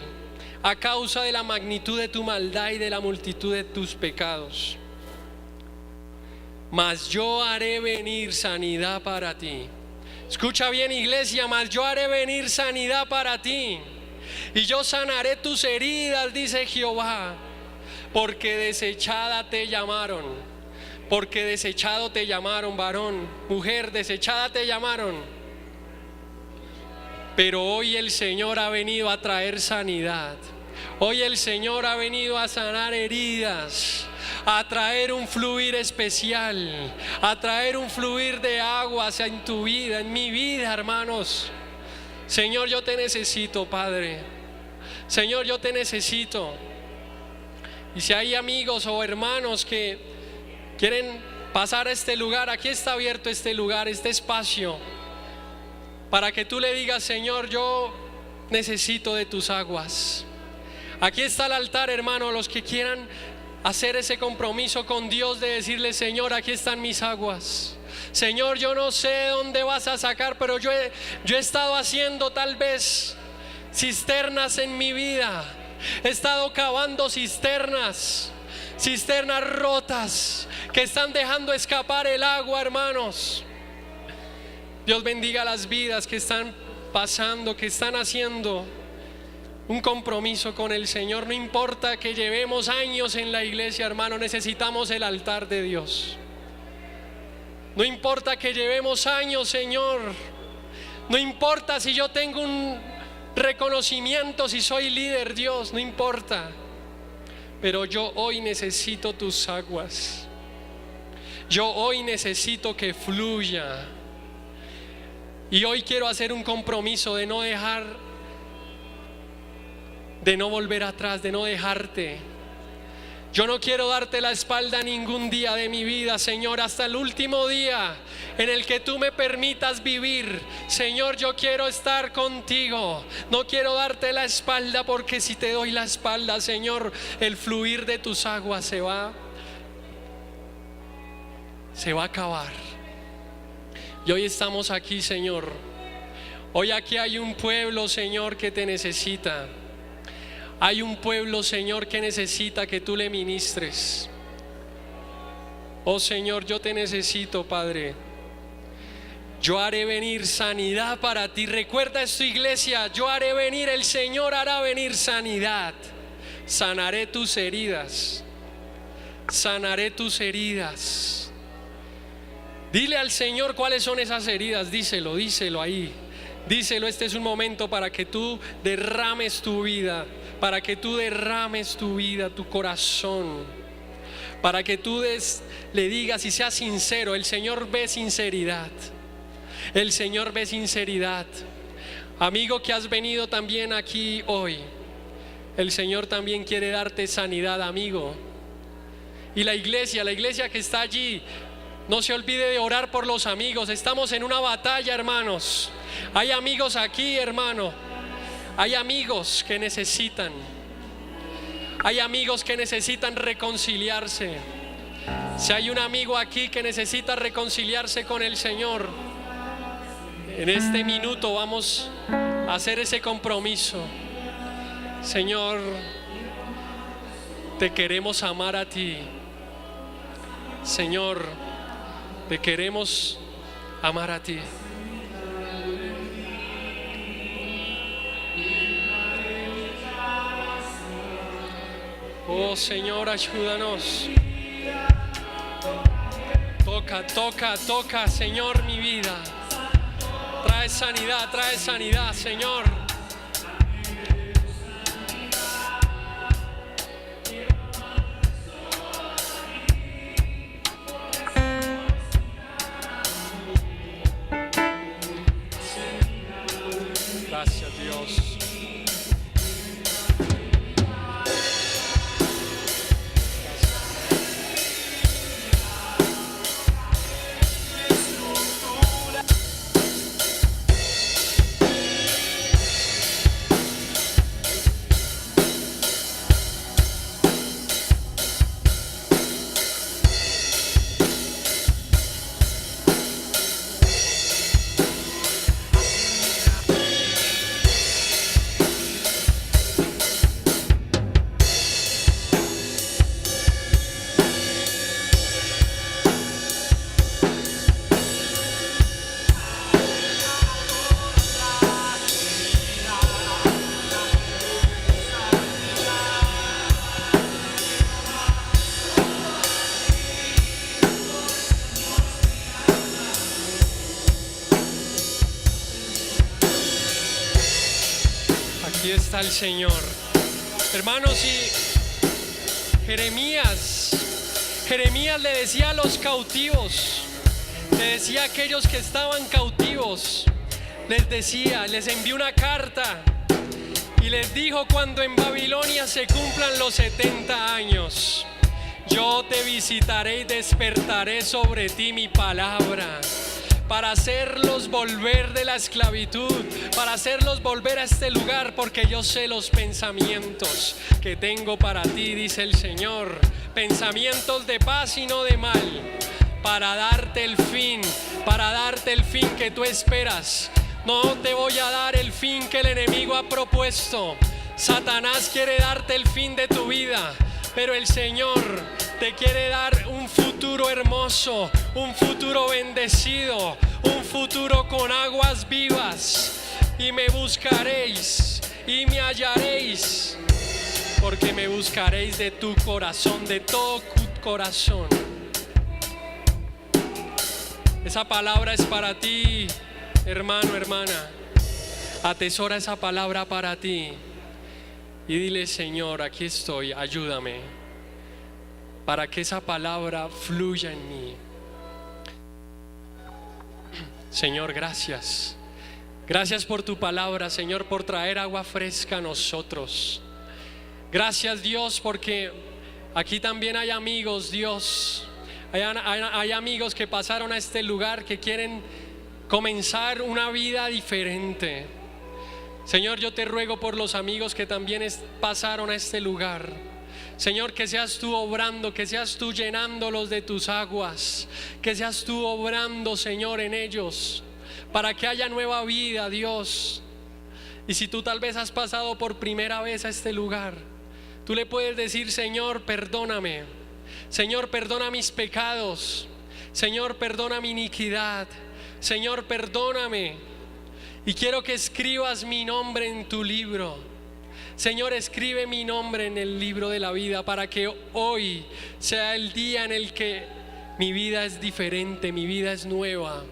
a causa de la magnitud de tu maldad y de la multitud de tus pecados. Mas yo haré venir sanidad para ti. Escucha bien, iglesia: mas yo haré venir sanidad para ti, y yo sanaré tus heridas, dice Jehová, porque desechada te llamaron. Porque desechado te llamaron, varón, mujer, desechada te llamaron. Pero hoy el Señor ha venido a traer sanidad. Hoy el Señor ha venido a sanar heridas, a traer un fluir especial, a traer un fluir de aguas en tu vida, en mi vida, hermanos. Señor, yo te necesito, Padre. Señor, yo te necesito. Y si hay amigos o hermanos que quieren pasar a este lugar, aquí está abierto este lugar, este espacio, para que tú le digas: Señor, yo necesito de tus aguas. Aquí está el altar, hermano. Los que quieran hacer ese compromiso con Dios de decirle: Señor, aquí están mis aguas. Señor, yo no sé dónde vas a sacar, pero yo he estado haciendo tal vez cisternas en mi vida. He estado cavando cisternas rotas que están dejando escapar el agua, hermanos. Dios bendiga las vidas que están pasando, que están haciendo un compromiso con el Señor. No importa que llevemos años en la iglesia, hermano, necesitamos el altar de Dios. No importa que llevemos años, Señor. No importa si yo tengo un reconocimiento, si soy líder, Dios, no importa. Pero yo hoy necesito tus aguas. Yo hoy necesito que fluya. Y hoy quiero hacer un compromiso de no dejar, de no volver atrás, de no dejarte. Yo no quiero darte la espalda ningún día de mi vida, Señor, hasta el último día en el que tú me permitas vivir. Señor, yo quiero estar contigo. No quiero darte la espalda, porque si te doy la espalda, Señor, el fluir de tus aguas se va a acabar. Y hoy estamos aquí, Señor. Hoy aquí hay un pueblo, Señor, que te necesita. Hay un pueblo, Señor, que necesita que tú le ministres. Oh Señor, yo te necesito, Padre. Yo haré venir sanidad para ti. Recuerda esto, iglesia. Yo haré venir, el Señor hará venir sanidad. Sanaré tus heridas. Sanaré tus heridas. Dile al Señor cuáles son esas heridas. Díselo ahí. Díselo, este es un momento para que tú derrames tu vida. Para que tú derrames tu vida, tu corazón. Para que tú le digas y seas sincero. El Señor ve sinceridad. El Señor ve sinceridad. Amigo que has venido también aquí hoy, el Señor también quiere darte sanidad, amigo. Y la iglesia que está allí, no se olvide de orar por los amigos. Estamos en una batalla, hermanos. Hay amigos aquí, hermano. Hay amigos que necesitan. Hay amigos que necesitan reconciliarse. Si hay un amigo aquí que necesita reconciliarse con el Señor, en este minuto vamos a hacer ese compromiso. Señor, te queremos amar a ti. Señor, te queremos amar a ti. Oh Señor, ayúdanos. Toca, Señor, mi vida. Trae sanidad, Señor. Gracias, Dios. Aquí está el Señor. Hermanos, y Jeremías le decía a los cautivos, le decía a aquellos que estaban cautivos, les envió una carta y les dijo: cuando en Babilonia se cumplan los 70 años, yo te visitaré y despertaré sobre ti mi palabra, para hacerlos volver de la esclavitud, para hacerlos volver a este lugar, porque yo sé los pensamientos que tengo para ti, dice el Señor, pensamientos de paz y no de mal, para darte el fin que tú esperas. No te voy a dar el fin que el enemigo ha propuesto. Satanás quiere darte el fin de tu vida, pero el Señor te quiere dar un futuro hermoso, un futuro bendecido, un futuro con aguas vivas. Y me buscaréis y me hallaréis, porque me buscaréis de tu corazón, de todo tu corazón. Esa palabra es para ti, hermano, hermana. Atesora esa palabra para ti y dile: Señor, aquí estoy, ayúdame, para que esa palabra fluya en mí. Señor, gracias. Gracias por tu palabra, Señor, por traer agua fresca a nosotros. Gracias, Dios, porque Aquí también hay amigos, Dios. Hay amigos que pasaron a este lugar, que quieren comenzar una vida diferente. Señor, yo te ruego por los amigos que también pasaron a este lugar. Señor, que seas tú obrando, que seas tú llenándolos de tus aguas, que seas tú obrando, Señor, en ellos, para que haya nueva vida, Dios. Y si tú tal vez has pasado por primera vez a este lugar, tú le puedes decir: Señor, perdóname. Señor, perdona mis pecados. Señor, perdona mi iniquidad. Señor, perdóname. Y quiero que escribas mi nombre en tu libro. Señor, escribe mi nombre en el libro de la vida, para que hoy sea el día en el que mi vida es diferente, mi vida es nueva.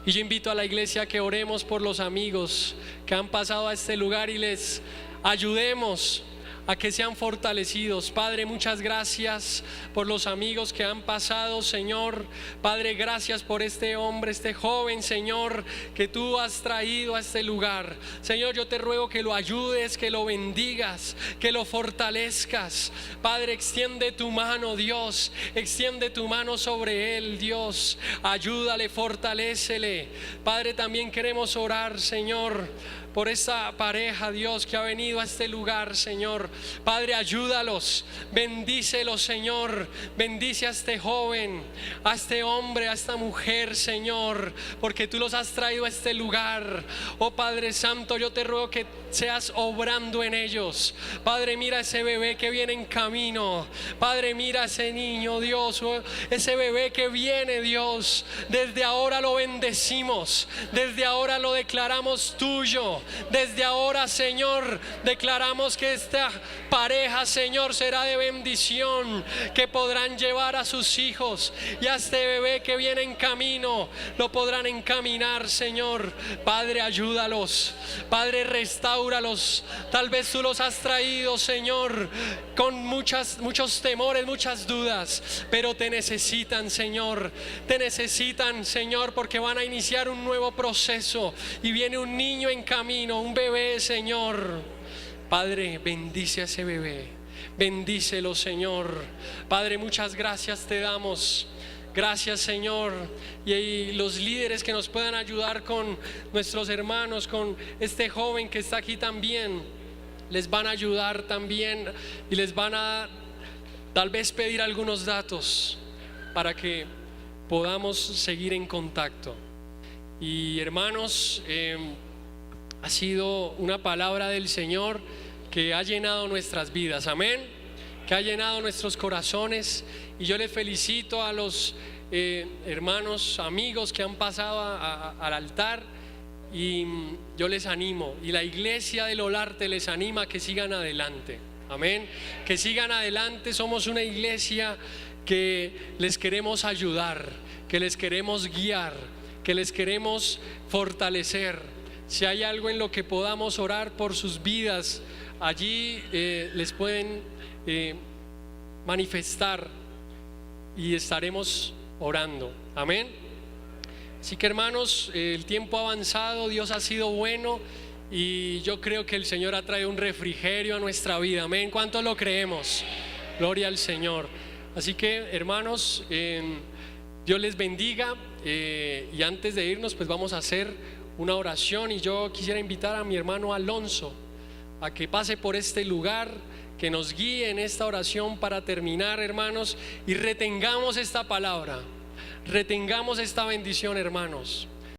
Y yo invito a la iglesia a que oremos por los amigos que han pasado a este lugar y les ayudemos a que sean fortalecidos. Padre, muchas gracias por los amigos que han pasado, Señor. Padre, gracias por este hombre, este joven, Señor, que tú has traído a este lugar. Señor, yo te ruego que lo ayudes, que lo bendigas, que lo fortalezcas. Padre, extiende tu mano, Dios, extiende tu mano sobre él, Dios. Ayúdale, fortalécele. Padre, también queremos orar, Señor, por esta pareja, Dios, que ha venido a este lugar, Señor. Padre, ayúdalos, bendícelos, Señor. Bendice a este joven, a este hombre, a esta mujer, Señor, porque tú los has traído a este lugar. Oh Padre Santo, yo te ruego que seas obrando en ellos. Padre, mira ese bebé que viene en camino. Padre, mira ese niño, Dios, ese bebé que viene, Dios. Desde ahora lo bendecimos, desde ahora lo declaramos tuyo. Desde ahora, Señor, declaramos que esta pareja, Señor, será de bendición, que podrán llevar a sus hijos, y a este bebé que viene en camino lo podrán encaminar, Señor. Padre, ayúdalos. Padre, restáuralos. Tal vez tú los has traído, Señor, con muchos temores, muchas dudas, pero te necesitan, Señor. Te necesitan, Señor, porque van a iniciar un nuevo proceso y viene un niño en camino, un bebé, Señor. Padre, bendice a ese bebé, bendícelo, Señor. Padre, muchas gracias te damos. Gracias, Señor. Y los líderes que nos puedan ayudar con nuestros hermanos, con este joven que está aquí también, les van a ayudar también y les van a tal vez pedir algunos datos para que podamos seguir en contacto. Y hermanos, ha sido una palabra del Señor que ha llenado nuestras vidas, amén, que ha llenado nuestros corazones. Y yo les felicito a los hermanos, amigos que han pasado al altar, y yo les animo, y la iglesia del Olarte les anima a que sigan adelante, amén, que sigan adelante. Somos una iglesia que les queremos ayudar, que les queremos guiar, que les queremos fortalecer. Si hay algo en lo que podamos orar por sus vidas, allí les pueden manifestar y estaremos orando, amén. Así que, hermanos, el tiempo ha avanzado, Dios ha sido bueno, y yo creo que el Señor ha traído un refrigerio a nuestra vida, amén. ¿Cuántos lo creemos? Gloria al Señor. Así que, hermanos, Dios les bendiga, y antes de irnos, pues vamos a hacer una oración. Y yo quisiera invitar a mi hermano Alonso a que pase por este lugar, que nos guíe en esta oración para terminar, hermanos, y retengamos esta palabra, retengamos esta bendición, hermanos.